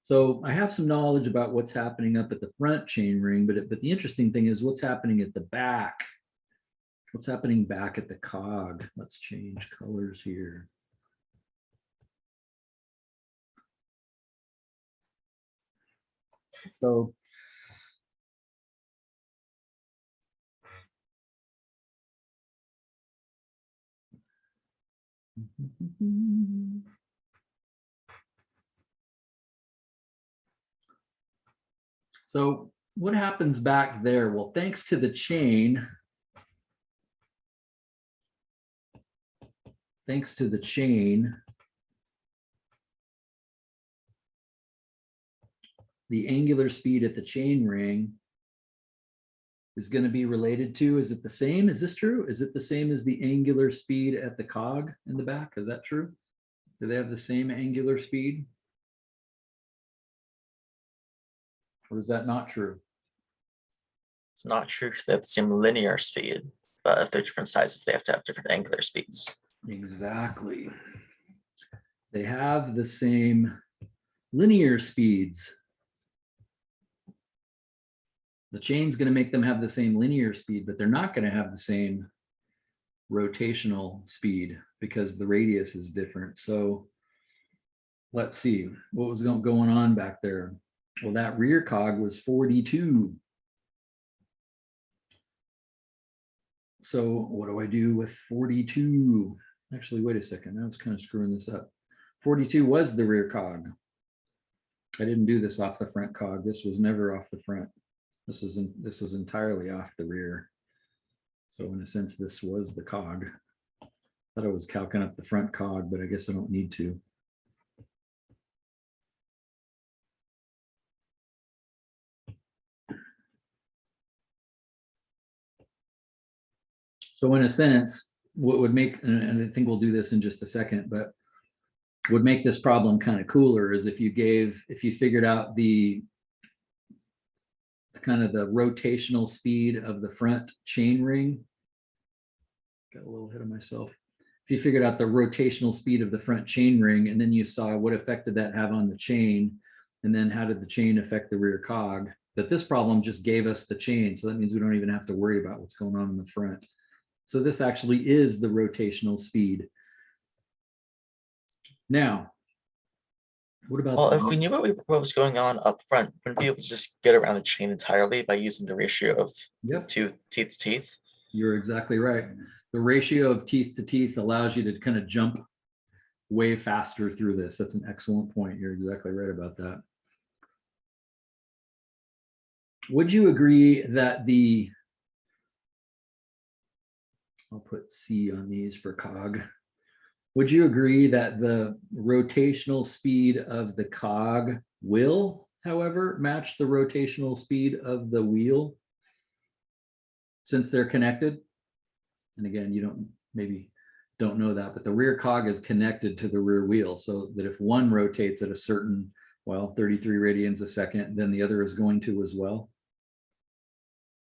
So I have some knowledge about what's happening up at the front chain ring, but the interesting thing is what's happening at the back. What's happening back at the cog? Let's change colors here. So so what happens back there? Well, thanks to the chain, the angular speed at the chain ring is going to be related to, is it the same? Is this true? Is it the same as the angular speed at the cog in the back? Is that true? Do they have the same angular speed? Or is that not true? It's not true because they have the same linear speed, but if they're different sizes, they have to have different angular speeds. Exactly. They have the same linear speeds. The chain's going to make them have the same linear speed, but they're not going to have the same rotational speed because the radius is different. So let's see what was going on back there. Well, that rear cog was 42. So what do I do with 42? Actually, wait a second. I was kind of screwing this up. 42 was the rear cog. I didn't do this off the front cog. This was never off the front. This was entirely off the rear. So in a sense, this was the cog. Thought I was calcing up the front cog, but I guess I don't need to. So in a sense, what would make, and I think we'll do this in just a second, but would make this problem kind of cooler is if you figured out the kind of the rotational speed of the front chain ring. Got a little ahead of myself. If you figured out the rotational speed of the front chain ring, and then you saw what effect did that have on the chain, and then how did the chain affect the rear cog, but this problem just gave us the chain. So that means we don't even have to worry about what's going on in the front. So this actually is the rotational speed. Now, what about? Well, if we knew what was going on up front, wouldn't be able to just get around the chain entirely by using the ratio of teeth to teeth? You're exactly right. The ratio of teeth to teeth allows you to kind of jump way faster through this. That's an excellent point. You're exactly right about that. Would you agree that I'll put C on these for cog. Would you agree that the rotational speed of the cog will, however, match the rotational speed of the wheel since they're connected? And again, you maybe don't know that, but the rear cog is connected to the rear wheel, so that if one rotates at a certain, 33 radians a second, then the other is going to as well.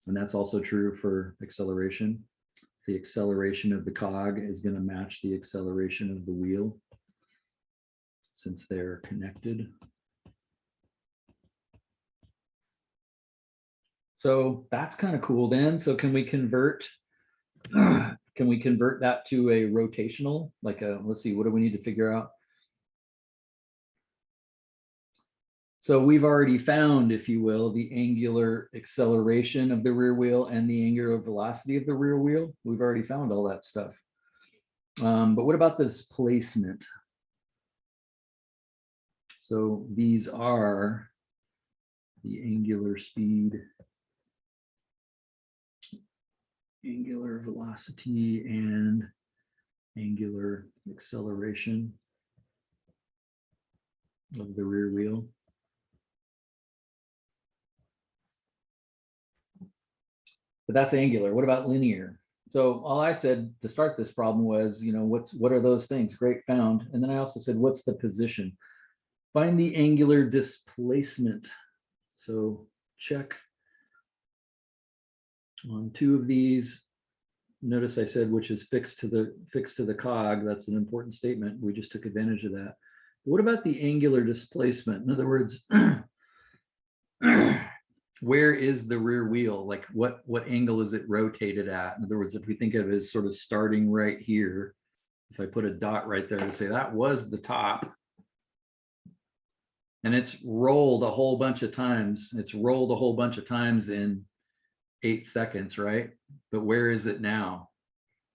And that's also true for acceleration. The acceleration of the cog is going to match the acceleration of the wheel since they're connected. So that's kind of cool then. So can we convert can we convert that to a rotational? Like let's see, what do we need to figure out? So we've already found, if you will, the angular acceleration of the rear wheel and the angular velocity of the rear wheel. We've already found all that stuff. But what about the displacement? So these are the angular speed, angular velocity, and angular acceleration of the rear wheel. But that's angular. What about linear? So all I said to start this problem was, you know, what are those things? Great, found. And then I also said, what's the position? Find the angular displacement. So check on two of these. Notice I said which is fixed to the cog. That's an important statement. We just took advantage of that. What about the angular displacement? In other words, where is the rear wheel? Like what angle is it rotated at? In other words, if we think of it as sort of starting right here, if I put a dot right there to say that was the top, and it's rolled a whole bunch of times. It's rolled a whole bunch of times in 8 seconds, right? But where is it now?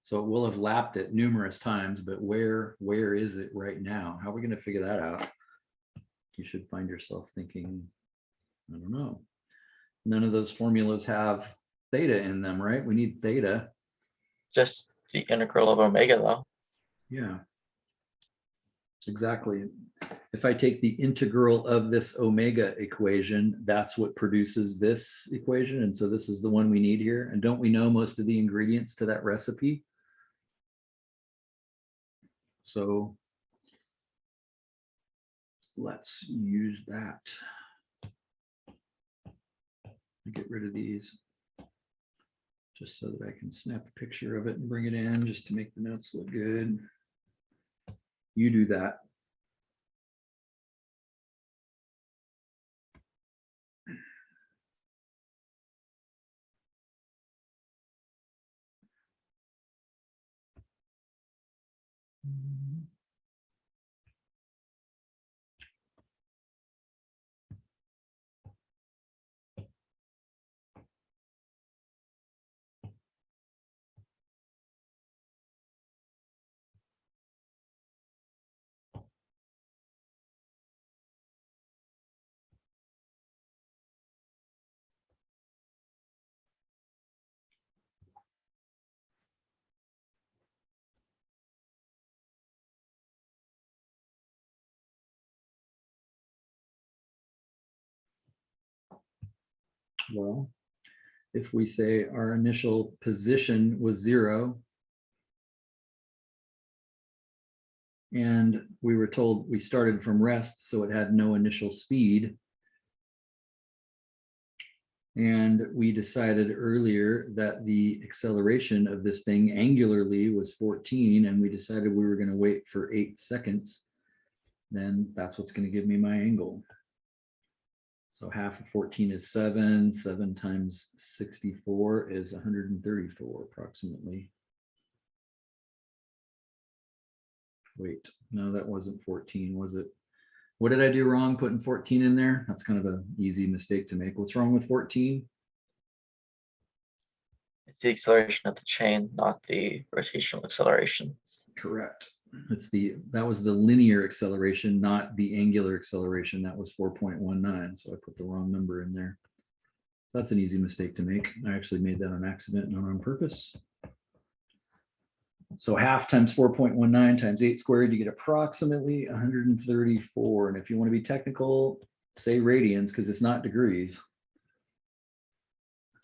So it will have lapped it numerous times, but where is it right now? How are we going to figure that out? You should find yourself thinking, I don't know. None of those formulas have theta in them, right? We need theta. Just the integral of omega though. Yeah, exactly. If I take the integral of this omega equation, that's what produces this equation. And so this is the one we need here. And don't we know most of the ingredients to that recipe? So let's use that. Get rid of these just so that I can snap a picture of it and bring it in just to make the notes look good. You do that. Well, if we say our initial position was 0, and we were told we started from rest, so it had no initial speed. And we decided earlier that the acceleration of this thing angularly was 14, and we decided we were going to wait for 8 seconds, then that's what's going to give me my angle. So half of 14 is 7. 7 times 64 is 134 approximately. Wait, no, that wasn't 14, was it? What did I do wrong putting 14 in there? That's kind of an easy mistake to make. What's wrong with 14? It's the acceleration of the chain, not the rotational acceleration. Correct. That was the linear acceleration, not the angular acceleration. That was 4.19. So I put the wrong number in there. That's an easy mistake to make. I actually made that on accident, not on purpose. So half times 4.19 times 8 squared, you get approximately 134. And if you want to be technical, say radians, because it's not degrees.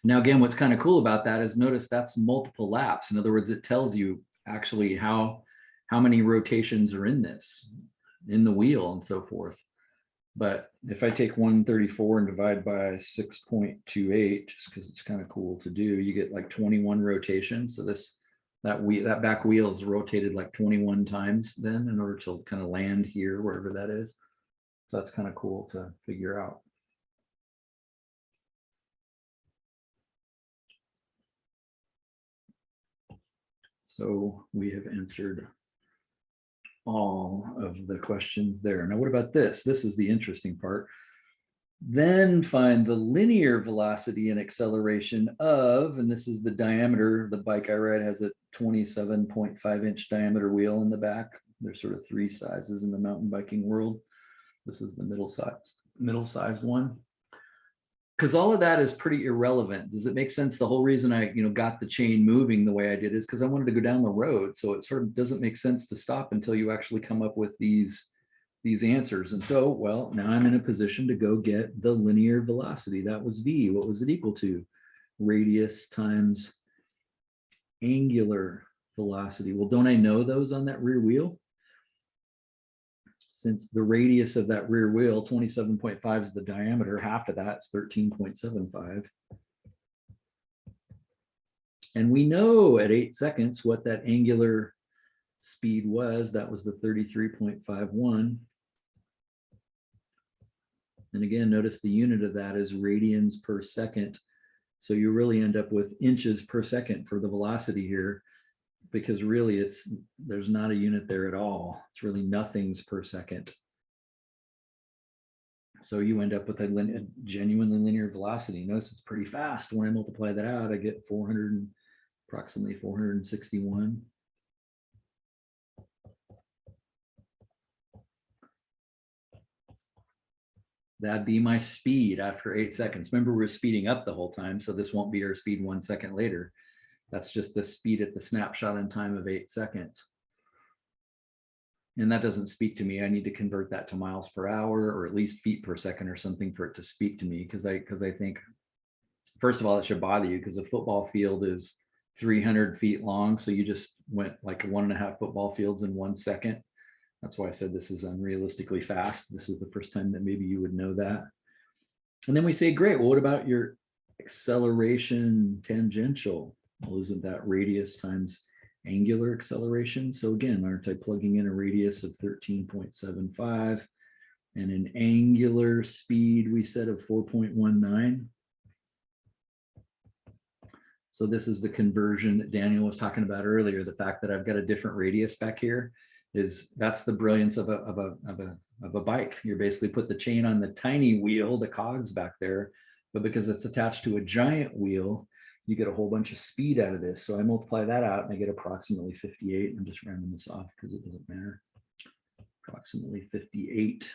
Now, again, what's kind of cool about that is notice that's multiple laps. In other words, it tells you actually how many rotations are in the wheel and so forth. But if I take 134 and divide by 6.28, just because it's kind of cool to do, you get like 21 rotations. So that back wheel is rotated like 21 times then in order to kind of land here, wherever that is. So that's kind of cool to figure out. So we have answered all of the questions there. Now, what about this? This is the interesting part. Then find the linear velocity and acceleration of, and this is the diameter. The bike I ride has a 27.5-inch diameter wheel in the back. There's sort of 3 sizes in the mountain biking world. This is the middle-sized one. Because all of that is pretty irrelevant. Does it make sense? The whole reason I, got the chain moving the way I did is because I wanted to go down the road. So it sort of doesn't make sense to stop until you actually come up with these answers. And so, well, now I'm in a position to go get the linear velocity. That was V. What was it equal to? Radius times angular velocity. Well, don't I know those on that rear wheel? Since the radius of that rear wheel, 27.5 is the diameter, half of that is 13.75. And we know at 8 seconds what that angular speed was. That was the 33.51. And again, notice the unit of that is radians per second. So you really end up with inches per second for the velocity here, because really there's not a unit there at all. It's really nothings per second. So you end up with a genuinely linear velocity. Notice it's pretty fast. When I multiply that out, I get approximately 461. That'd be my speed after 8 seconds. Remember, we're speeding up the whole time, so this won't be our speed 1 second later. That's just the speed at the snapshot in time of 8 seconds. And that doesn't speak to me. I need to convert that to miles per hour, or at least feet per second or something for it to speak to me. Because I think, first of all, it should bother you, because a football field is 300 feet long. So you just went like 1.5 football fields in 1 second. That's why I said this is unrealistically fast. This is the first time that maybe you would know that. And then we say, great, well, what about your acceleration tangential? Well, isn't that radius times angular acceleration? So again, aren't I plugging in a radius of 13.75 and an angular speed we said of 4.19? So this is the conversion that Daniel was talking about earlier. The fact that I've got a different radius back here that's the brilliance of a bike. You're basically put the chain on the tiny wheel, the cogs back there, but because it's attached to a giant wheel, you get a whole bunch of speed out of this. So I multiply that out and I get approximately 58. I'm just rounding this off because it doesn't matter. Approximately 58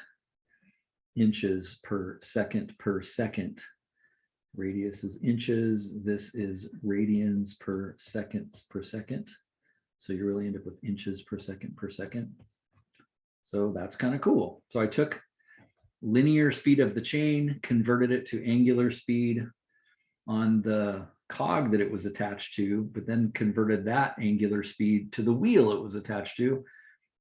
inches per second per second. Radius is inches. This is radians per second per second. So you really end up with inches per second per second. So that's kind of cool. So I took linear speed of the chain, converted it to angular speed on the cog that it was attached to, but then converted that angular speed to the wheel it was attached to.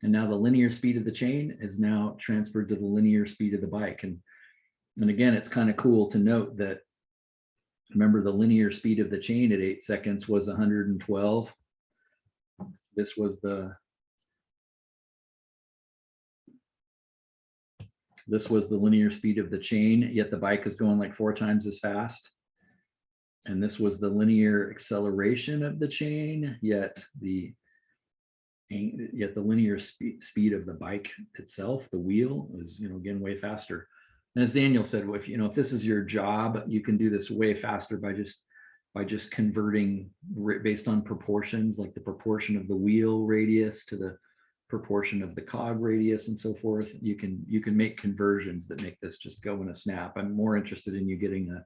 And now the linear speed of the chain is now transferred to the linear speed of the bike. And again, it's kind of cool to note that, remember, the linear speed of the chain at 8 seconds was 112. This was the linear speed of the chain, yet the bike is going like 4 times as fast. And this was the linear acceleration of the chain, yet the linear speed of the bike itself, the wheel, is, again, way faster. And as Daniel said, if this is your job, you can do this way faster by just converting based on proportions, like the proportion of the wheel radius to the proportion of the cog radius and so forth. You can make conversions that make this just go in a snap. I'm more interested in you getting a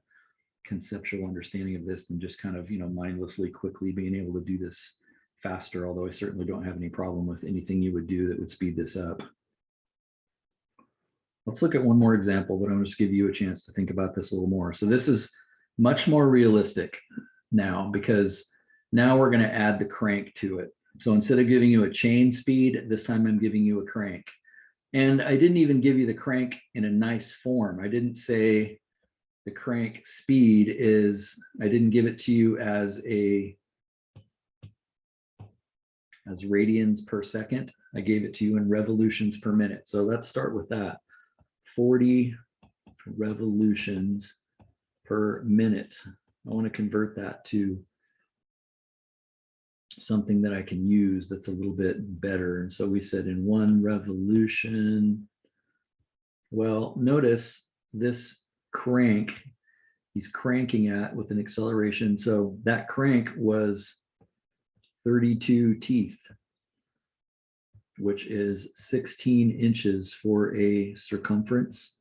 conceptual understanding of this than just kind of, mindlessly quickly being able to do this faster, although I certainly don't have any problem with anything you would do that would speed this up. Let's look at one more example, but I'm going to just give you a chance to think about this a little more. So this is much more realistic now, because now we're going to add the crank to it. So instead of giving you a chain speed, this time I'm giving you a crank. And I didn't even give you the crank in a nice form. I didn't say the crank speed is, I didn't give it to you as radians per second. I gave it to you in revolutions per minute. So let's start with that. 40 revolutions per minute. I want to convert that to something that I can use that's a little bit better. And so we said in 1 revolution. Well, notice this crank, he's cranking at with an acceleration. So that crank was 32 teeth, which is 16 inches for a circumference.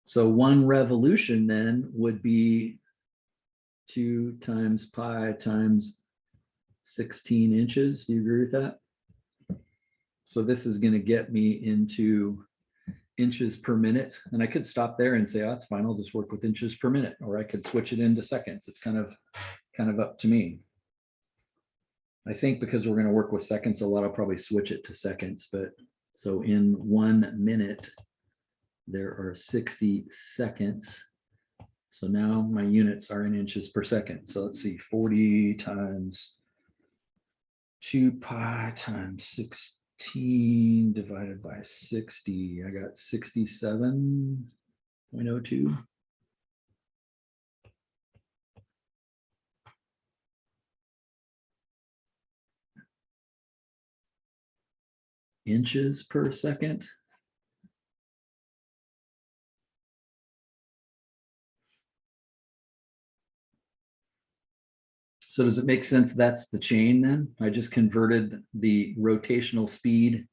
So 1 revolution then would be 2 times pi times 16 inches. Do you agree with that? So this is going to get me into inches per minute. And I could stop there and say, oh, that's fine. I'll just work with inches per minute, or I could switch it into seconds. It's kind of up to me. I think because we're going to work with seconds a lot, I'll probably switch it to seconds. But so in 1 minute, there are 60 seconds. So now my units are in inches per second. So let's see, 40 times 2 pi times 16 divided by 60. I got 67.02. Inches per second. So does it make sense that's the chain then? I just converted the rotational speed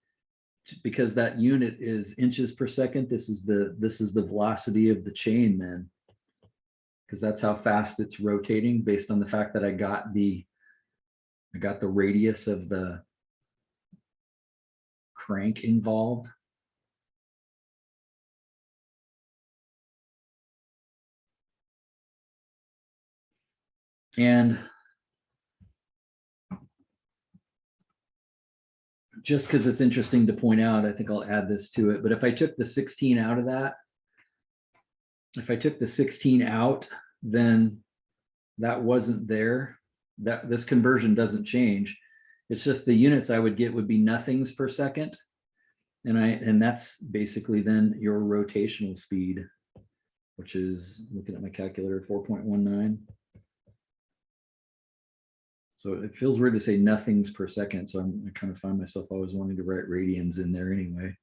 because that unit is inches per second. This is the velocity of the chain then, because that's how fast it's rotating based on the fact that I got the radius of the crank involved. And just because it's interesting to point out, I think I'll add this to it. But if I took the 16 out of that, if I took the 16 out, then that wasn't there. That this conversion doesn't change. It's just the units I would get would be nothings per second. And that's basically then your rotational speed, which is, looking at my calculator, 4.19. So it feels weird to say nothings per second. So I kind of find myself always wanting to write radians in there anyway.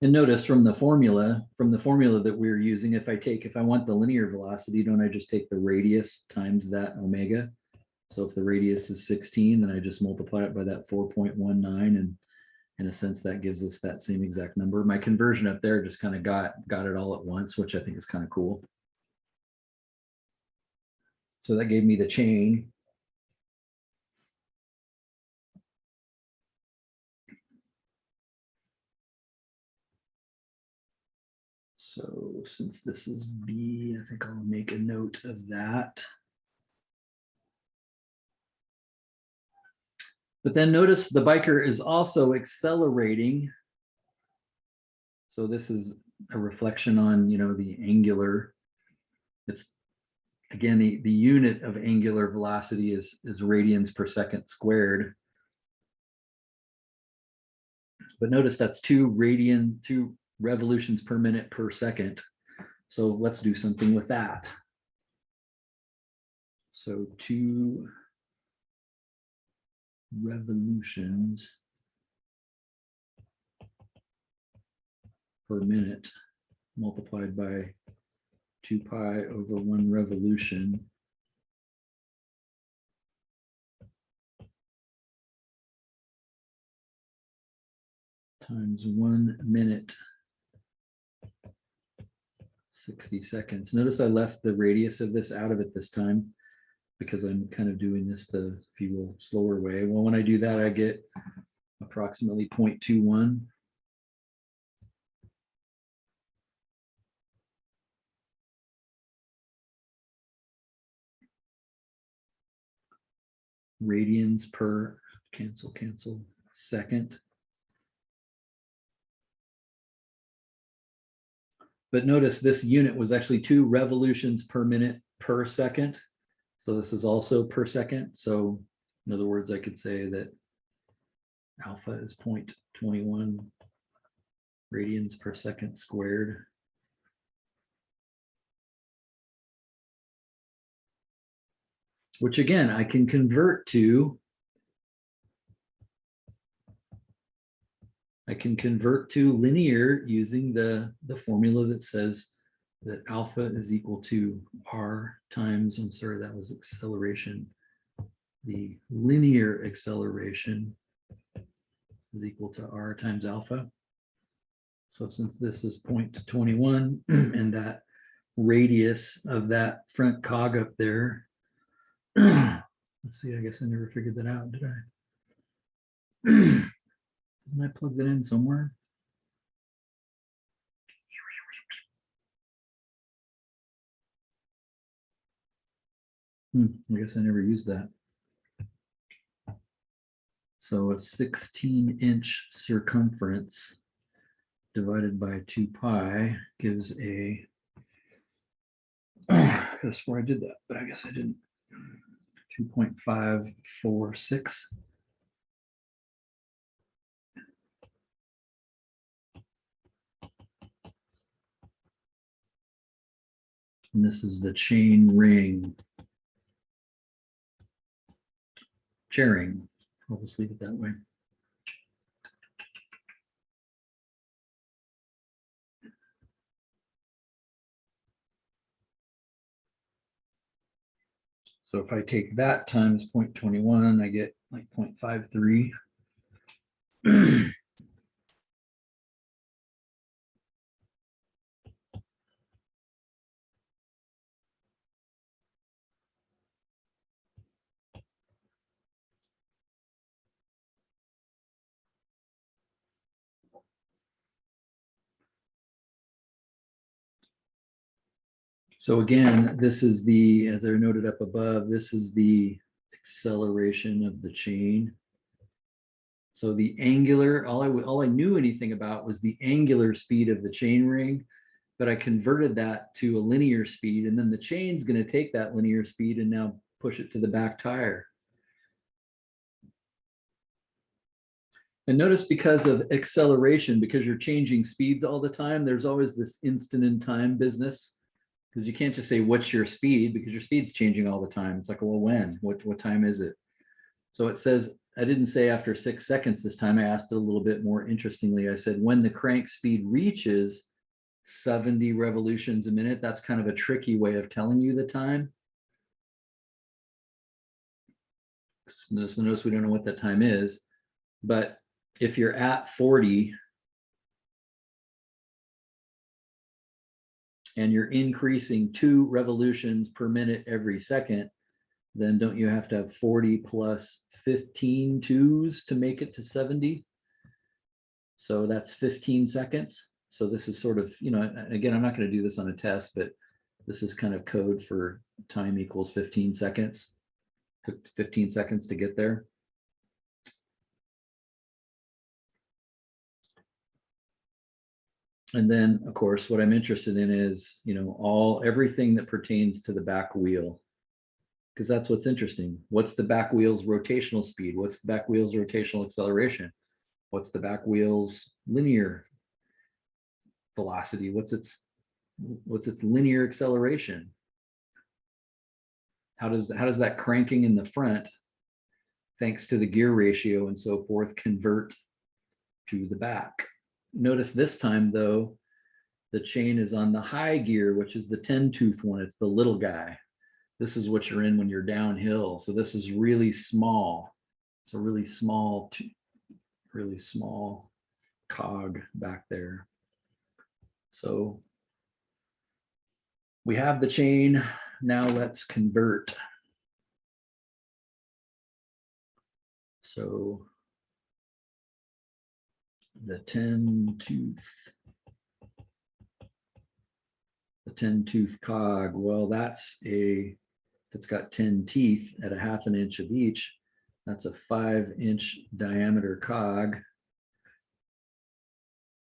And notice from the formula that we're using, if I want the linear velocity, don't I just take the radius times that omega? So if the radius is 16, then I just multiply it by that 4.19, and in a sense that gives us that same exact number. My conversion up there just kind of got it all at once, which I think is kind of cool. So that gave me the chain. So since this is B, I think I'll make a note of that. But then notice the biker is also accelerating. So this is a reflection on, the angular. It's again, the unit of angular velocity is radians per second squared. But notice that's 2 revolutions per minute per second. So let's do something with that. So 2 revolutions per minute multiplied by 2 pi over 1 revolution times 1 minute, 60 seconds. Notice I left the radius of this out of it this time because I'm kind of doing this the, if you will, slower way. Well, when I do that, I get approximately 0.21. Radians per cancel second. But notice this unit was actually 2 revolutions per minute per second. So this is also per second. So in other words, I could say that alpha is 0.21 radians per second squared. which again, I can convert to. I can convert to linear using the formula that says that alpha is equal to r times, I'm sorry, that was acceleration. The linear acceleration is equal to r times alpha. So since this is 0.21 and that radius of that front cog up there, let's see, I guess I never figured that out, did I? Didn't I plug that in somewhere? I guess I never used that. So a 16-inch circumference divided by 2 pi gives a, I could have swore I did that, but I guess I didn't. 2.546. And this is the chain ring. Charing. I'll just leave it that way. So if I take that times 0.21, I get like 0.53. So again, this is the, as I noted up above, this is the acceleration of the chain. So the angular, all I knew anything about was the angular speed of the chain ring, but I converted that to a linear speed, and then the chain's going to take that linear speed and now push it to the back tire. And notice, because of acceleration, because you're changing speeds all the time, there's always this instant in time business. Because you can't just say, what's your speed? Because your speed's changing all the time. It's like, well, when? What time is it? So it says, I didn't say after 6 seconds this time. I asked it a little bit more interestingly. I said, when the crank speed reaches 70 revolutions a minute. That's kind of a tricky way of telling you the time. So notice we don't know what that time is. But if you're at 40, and you're increasing 2 revolutions per minute every second, then don't you have to have 40 plus 15 twos to make it to 70? So that's 15 seconds. So this is sort of, again, I'm not going to do this on a test, but this is kind of code for time equals 15 seconds. Took 15 seconds to get there. And then, of course, what I'm interested in is, everything that pertains to the back wheel, because that's what's interesting. What's the back wheel's rotational speed? What's the back wheel's rotational acceleration? What's the back wheel's linear velocity? What's its linear acceleration? How does that cranking in the front, thanks to the gear ratio and so forth, convert to the back? Notice this time, though, the chain is on the high gear, which is the 10-tooth one. It's the little guy. This is what you're in when you're downhill. So this is really small. It's a really small cog back there. So we have the chain. Now let's convert. So the 10-tooth cog, well, that's if it's got 10 teeth at a ½ inch of each, that's a 5-inch diameter cog. Is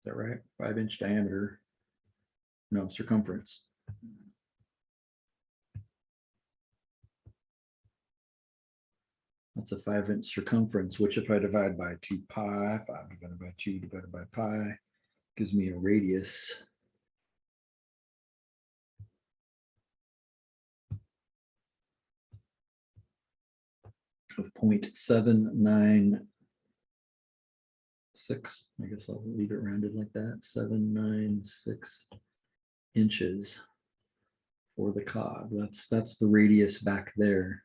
that right? 5-inch diameter. No, circumference. That's a 5-inch circumference, which if I divide by 2 pi, 5 divided by 2 divided by pi, gives me a radius. of 0.796. I guess I'll leave it rounded like that, 796 inches for the cog. That's the radius back there.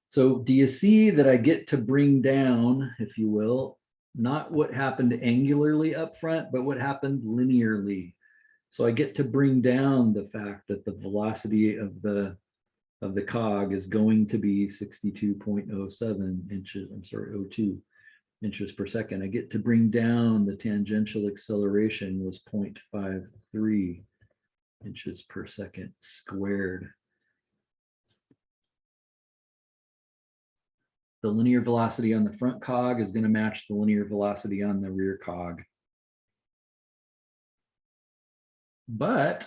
So do you see that I get to bring down, if you will, not what happened angularly up front, but what happened linearly. So I get to bring down the fact that the velocity of the cog is going to be 62.07 inches, I'm sorry, 02 inches per second. I get to bring down the tangential acceleration was 0.53 inches per second squared. The linear velocity on the front cog is going to match the linear velocity on the rear cog. But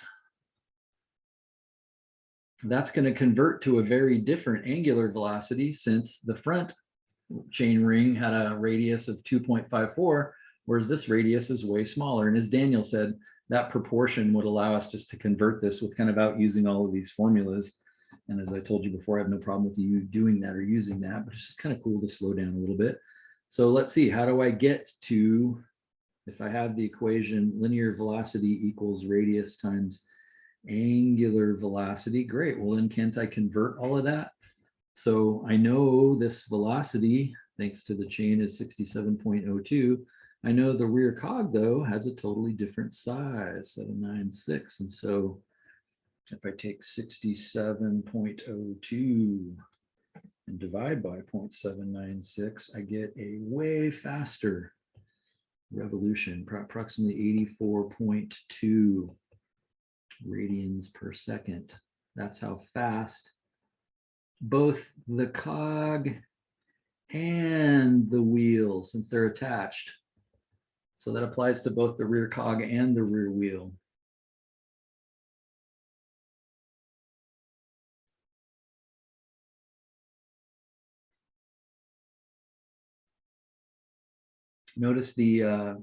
that's going to convert to a very different angular velocity since the front chain ring had a radius of 2.54, whereas this radius is way smaller. And as Daniel said, that proportion would allow us just to convert this without using all of these formulas. And as I told you before, I have no problem with you doing that or using that, but it's just kind of cool to slow down a little bit. So let's see, how do I get to, if I have the equation linear velocity equals radius times angular velocity, great. Well, then can't I convert all of that? So I know this velocity, thanks to the chain, is 67.02. I know the rear cog, though, has a totally different size, 796. And so if I take 67.02 and divide by 0.796, I get a way faster revolution, approximately 84.2 radians per second. That's how fast both the cog and the wheel, since they're attached. So that applies to both the rear cog and the rear wheel. Notice the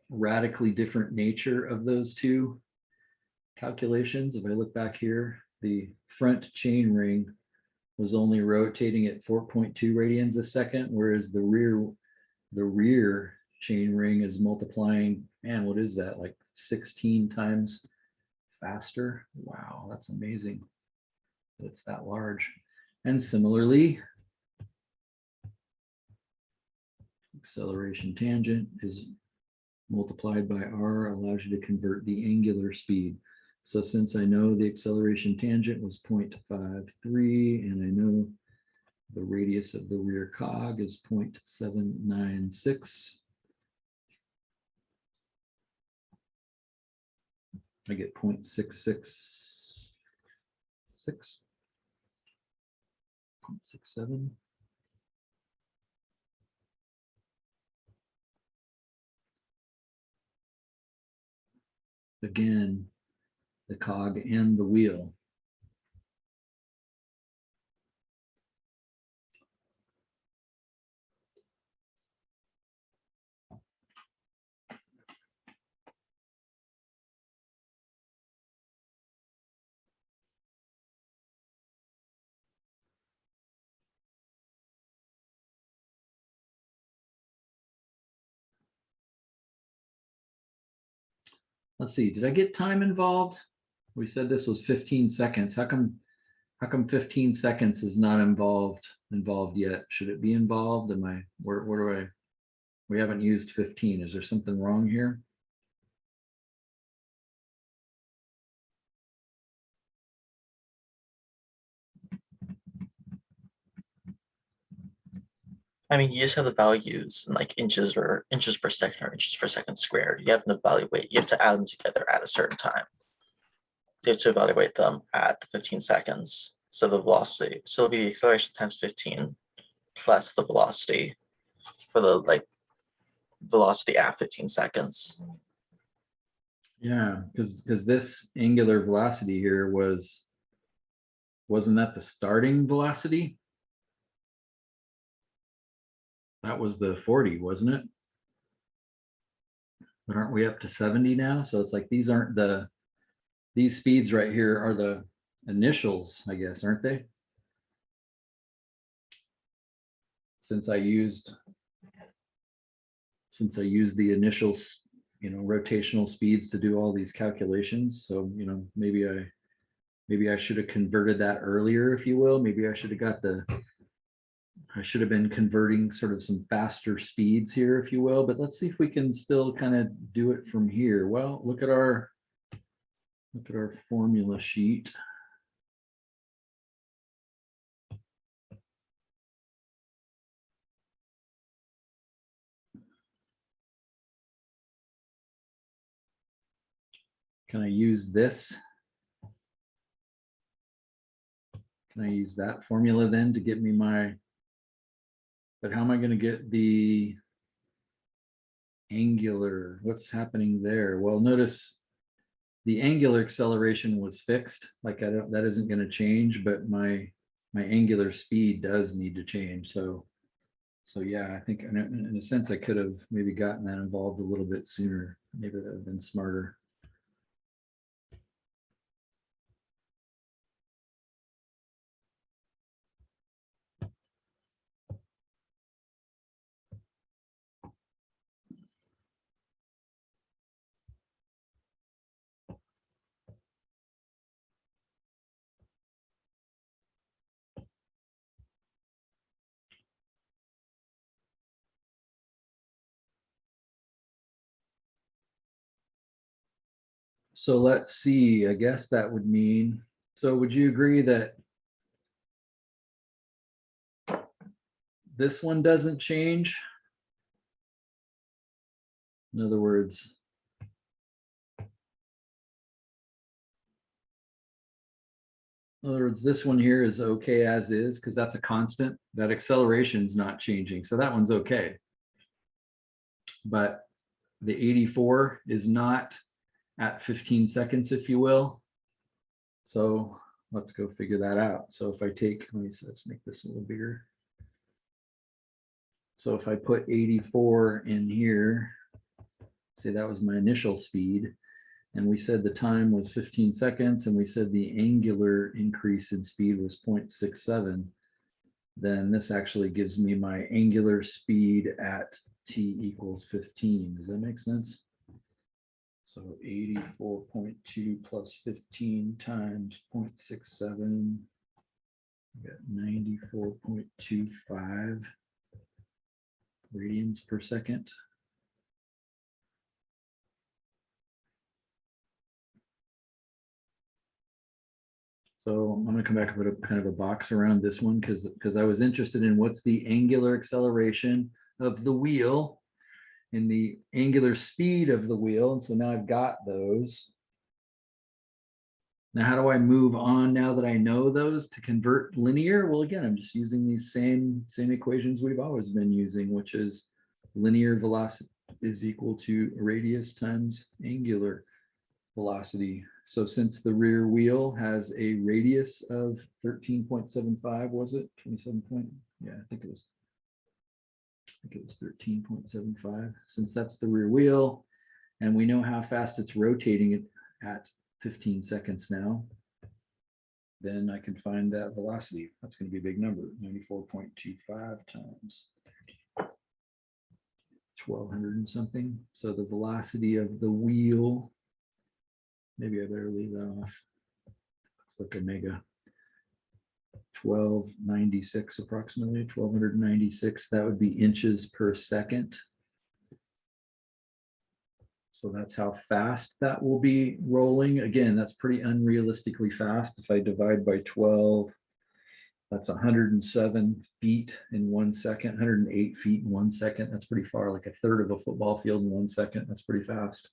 radically different nature of those two calculations. If I look back here, the front chain ring was only rotating at 4.2 radians a second, whereas the rear chain ring is multiplying, man, what is that, like 16 times faster? Wow, that's amazing. It's that large. And similarly, acceleration tangent is multiplied by r allows you to convert the angular speed. So since I know the acceleration tangent was 0.53 and I know the radius of the rear cog is 0.796, I get 0.666, 0.67. Again, the cog and the wheel. Let's see, did I get time involved? We said this was 15 seconds. How come 15 seconds is not involved yet? Should it be involved? Where do I, we haven't used 15. Is there something wrong here? I mean, you just have the values in like inches per second or inches per second squared. You have to evaluate, you have to add them together at a certain time. So you have to evaluate them at the 15 seconds. So the velocity, so it'll be acceleration times 15 plus the velocity for the velocity at 15 seconds. Yeah, because this angular velocity here wasn't that the starting velocity? That was the 40, wasn't it? But aren't we up to 70 now? So it's like these aren't these speeds right here are the initials, I guess, aren't they? since I used the initial, rotational speeds to do all these calculations. So, maybe I should have converted that earlier, if you will. Maybe I should have been converting sort of some faster speeds here, if you will. But let's see if we can still kind of do it from here. Well, look at our formula sheet. Can I use this? Can I use that formula then to get me but how am I going to get the angular? What's happening there? Well, notice the angular acceleration was fixed. Like that isn't going to change, but my angular speed does need to change. So yeah, I think in a sense I could have maybe gotten that involved a little bit sooner. Maybe that would have been smarter. So let's see, I guess that would mean, so would you agree that this one doesn't change? In other words, this one here is okay as is because that's a constant. That acceleration is not changing. So that one's okay. But the 84 is not at 15 seconds, if you will. So let's go figure that out. So if I take, let's make this a little bigger. So if I put 84 in here, say that was my initial speed, and we said the time was 15 seconds, and we said the angular increase in speed was 0.67, then this actually gives me my angular speed at t equals 15. Does that make sense? So 84.2 plus 15 times 0.67, we got 94.25 radians per second. So I'm going to come back and put a kind of a box around this one because I was interested in what's the angular acceleration of the wheel and the angular speed of the wheel. And so now I've got those. Now, how do I move on now that I know those to convert linear? Well, again, I'm just using these same equations we've always been using, which is linear velocity is equal to radius times angular velocity. So since the rear wheel has a radius of 13.75, was it 27 point? Yeah, I think it was 13.75. Since that's the rear wheel, and we know how fast it's rotating it at 15 seconds now, then I can find that velocity. That's going to be a big number, 94.25 times 1200 and something. So the velocity of the wheel, maybe I better leave that off. Looks like omega 1296 approximately, 1296. That would be inches per second. So that's how fast that will be rolling. Again, that's pretty unrealistically fast. If I divide by 12, that's 107 feet in 1 second, 108 feet in 1 second. That's pretty far, like a third of a football field in 1 second. That's pretty fast.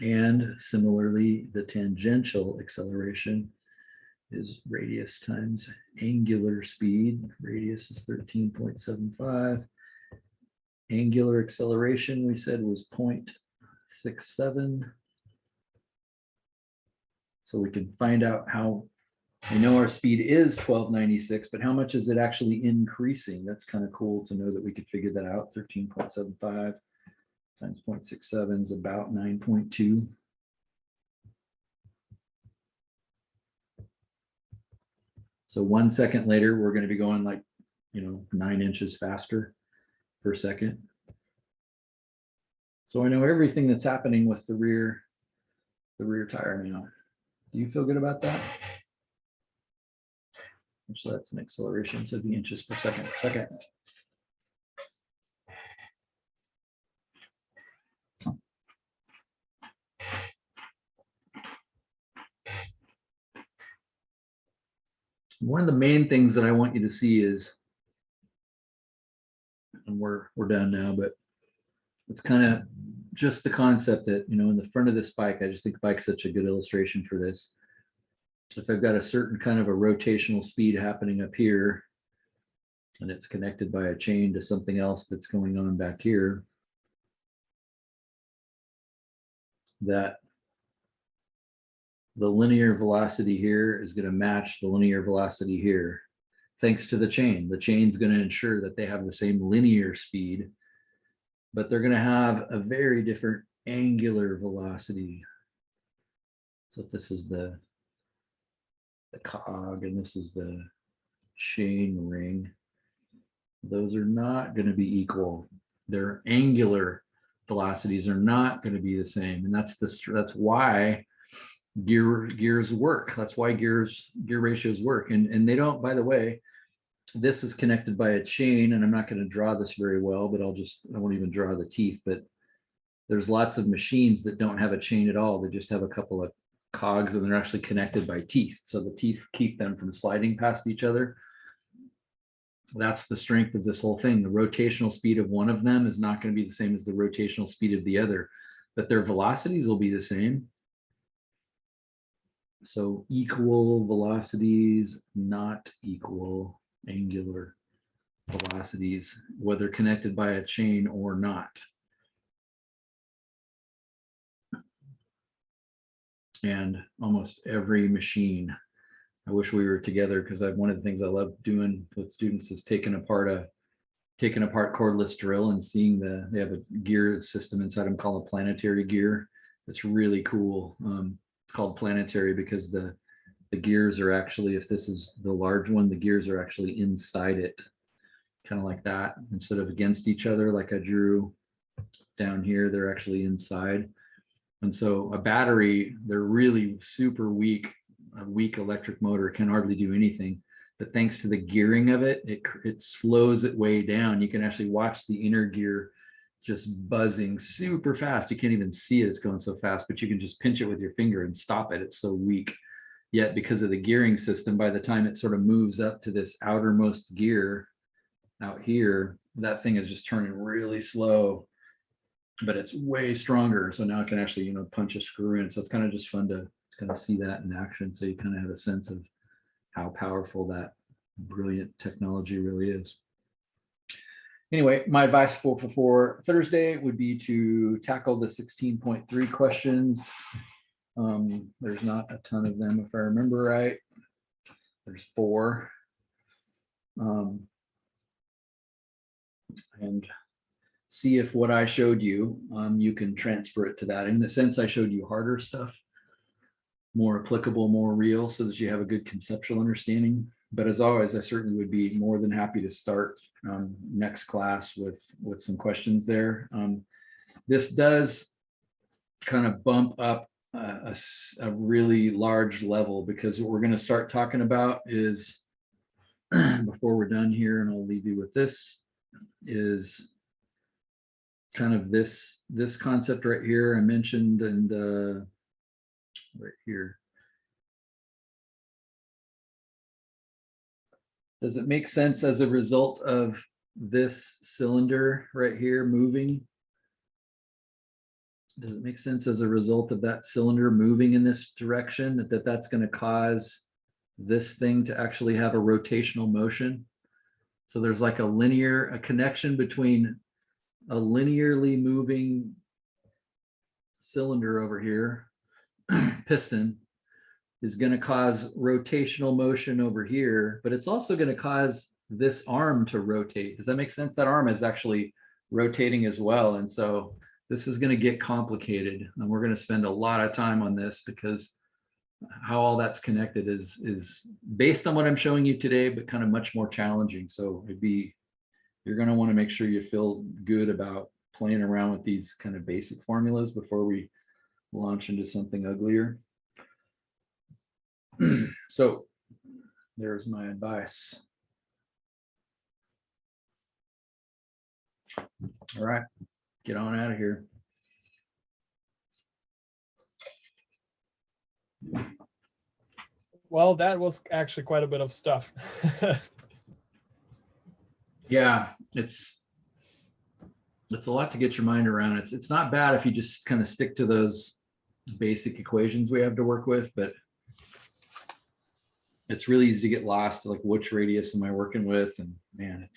And similarly, the tangential acceleration is radius times angular speed. Radius is 13.75. Angular acceleration, we said, was 0.67. So we can find out how, we know our speed is 1296, but how much is it actually increasing? That's kind of cool to know that we could figure that out. 13.75 times 0.67 is about 9.2. So 1 second later, we're going to be going like 9 inches faster per second. So I know everything that's happening with the rear tire now. Do you feel good about that? Actually, that's an acceleration, so it'd be inches per second. One of the main things that I want you to see is, and we're done now, but it's kind of just the concept that, in the front of this bike, I just think bike's such a good illustration for this. If I've got a certain kind of a rotational speed happening up here, and it's connected by a chain to something else that's going on back here, that the linear velocity here is going to match the linear velocity here, thanks to the chain. The chain's going to ensure that they have the same linear speed, but they're going to have a very different angular velocity. So if this is the cog and this is the chain ring, those are not going to be equal. Their angular velocities are not going to be the same, and that's why gears work. That's why gear ratios work, and they don't. By the way, this is connected by a chain, and I'm not going to draw this very well, but I won't even draw the teeth. But there's lots of machines that don't have a chain at all. They just have a couple of cogs, and they're actually connected by teeth. So the teeth keep them from sliding past each other. That's the strength of this whole thing. The rotational speed of one of them is not going to be the same as the rotational speed of the other, but their velocities will be the same. So equal velocities, not equal angular velocities, whether connected by a chain or not. And almost every machine, I wish we were together, because one of the things I love doing with students is taking apart cordless drill and seeing they have a gear system inside them called a planetary gear. It's really cool. It's called planetary because the gears are actually, if this is the large one, the gears are actually inside it, kind of like that, instead of against each other like I drew down here. They're actually inside. And so a battery, they're really super weak. A weak electric motor can hardly do anything, but thanks to the gearing of it, it slows it way down. You can actually watch the inner gear just buzzing super fast. You can't even see it, it's going so fast, but you can just pinch it with your finger and stop it. It's so weak. Yet because of the gearing system, by the time it sort of moves up to this outermost gear out here, that thing is just turning really slow, but it's way stronger. So now I can actually, punch a screw in. So it's kind of just fun to kind of see that in action. So you kind of have a sense of how powerful that brilliant technology really is. Anyway, my advice for Thursday would be to tackle the 16.3 questions. There's not a ton of them, if I remember right. There's 4. And see if what I showed you, you can transfer it to that. In the sense, I showed you harder stuff, more applicable, more real, so that you have a good conceptual understanding. But as always, I certainly would be more than happy to start next class with some questions there. This does kind of bump up a really large level, because what we're going to start talking about is, before we're done here, and I'll leave you with this, is kind of this concept right here I mentioned, and right here. Does it make sense as a result of this cylinder right here moving? Does it make sense as a result of that cylinder moving in this direction, that's going to cause this thing to actually have a rotational motion? So there's like a connection between a linearly moving cylinder over here, piston, is going to cause rotational motion over here, but it's also going to cause this arm to rotate. Does that make sense? That arm is actually rotating as well. And so this is going to get complicated, and we're going to spend a lot of time on this, because how all that's connected is based on what I'm showing you today, but kind of much more challenging. So you're going to want to make sure you feel good about playing around with these kind of basic formulas before we launch into something uglier. So there's my advice. All right, get on out of here. Well, that was actually quite a bit of stuff. Yeah, it's a lot to get your mind around. It's not bad if you just kind of stick to those basic equations we have to work with, but it's really easy to get lost, like which radius am I working with? And man,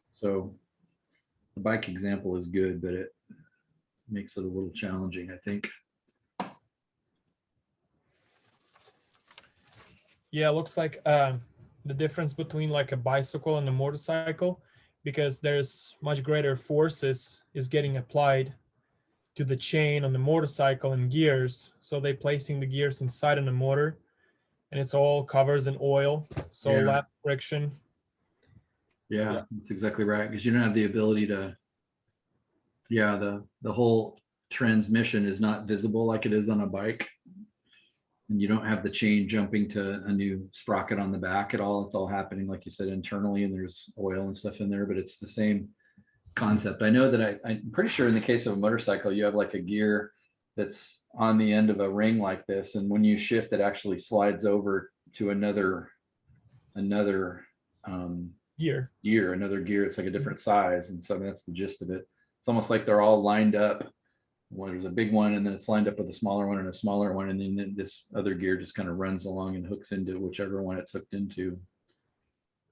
so the bike example is good, but it makes it a little challenging, I think. Yeah, it looks like the difference between like a bicycle and a motorcycle, because there's much greater forces is getting applied to the chain on the motorcycle and gears. So they're placing the gears inside of the motor, and it's all covers in oil, so Yeah. less friction. Yeah, Yeah. that's exactly right. Because you don't have the ability to, yeah, the whole transmission is not visible like it is on a bike. And you don't have the chain jumping to a new sprocket on the back at all. It's all happening, like you said, internally, and there's oil and stuff in there, but it's the same concept. I know that I'm pretty sure in the case of a motorcycle, you have like a gear that's on the end of a ring like this. And when you shift, it actually slides over to another Gear. another gear. It's like a different size. And so that's the gist of it. It's almost like they're all lined up. Well, there's a big one, and then it's lined up with a smaller one and a smaller one. And then this other gear just kind of runs along and hooks into whichever one it's hooked into.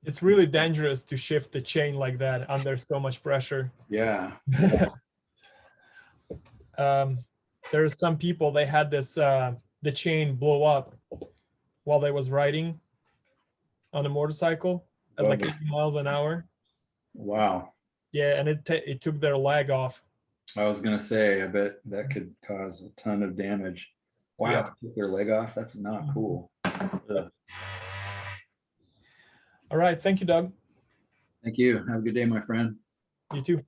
It's really dangerous to shift the chain like that under so much pressure. Yeah. There's some people, they had this the chain blow up while they was riding on a motorcycle at like Oh. 80 miles an hour. Wow. Yeah, and it took their leg off. I was gonna say, I bet that could cause a ton of damage. Wow, Yeah. took their leg off. That's not cool. Ugh. All right, thank you, Doug. Thank you. Have a good day, my friend. You too.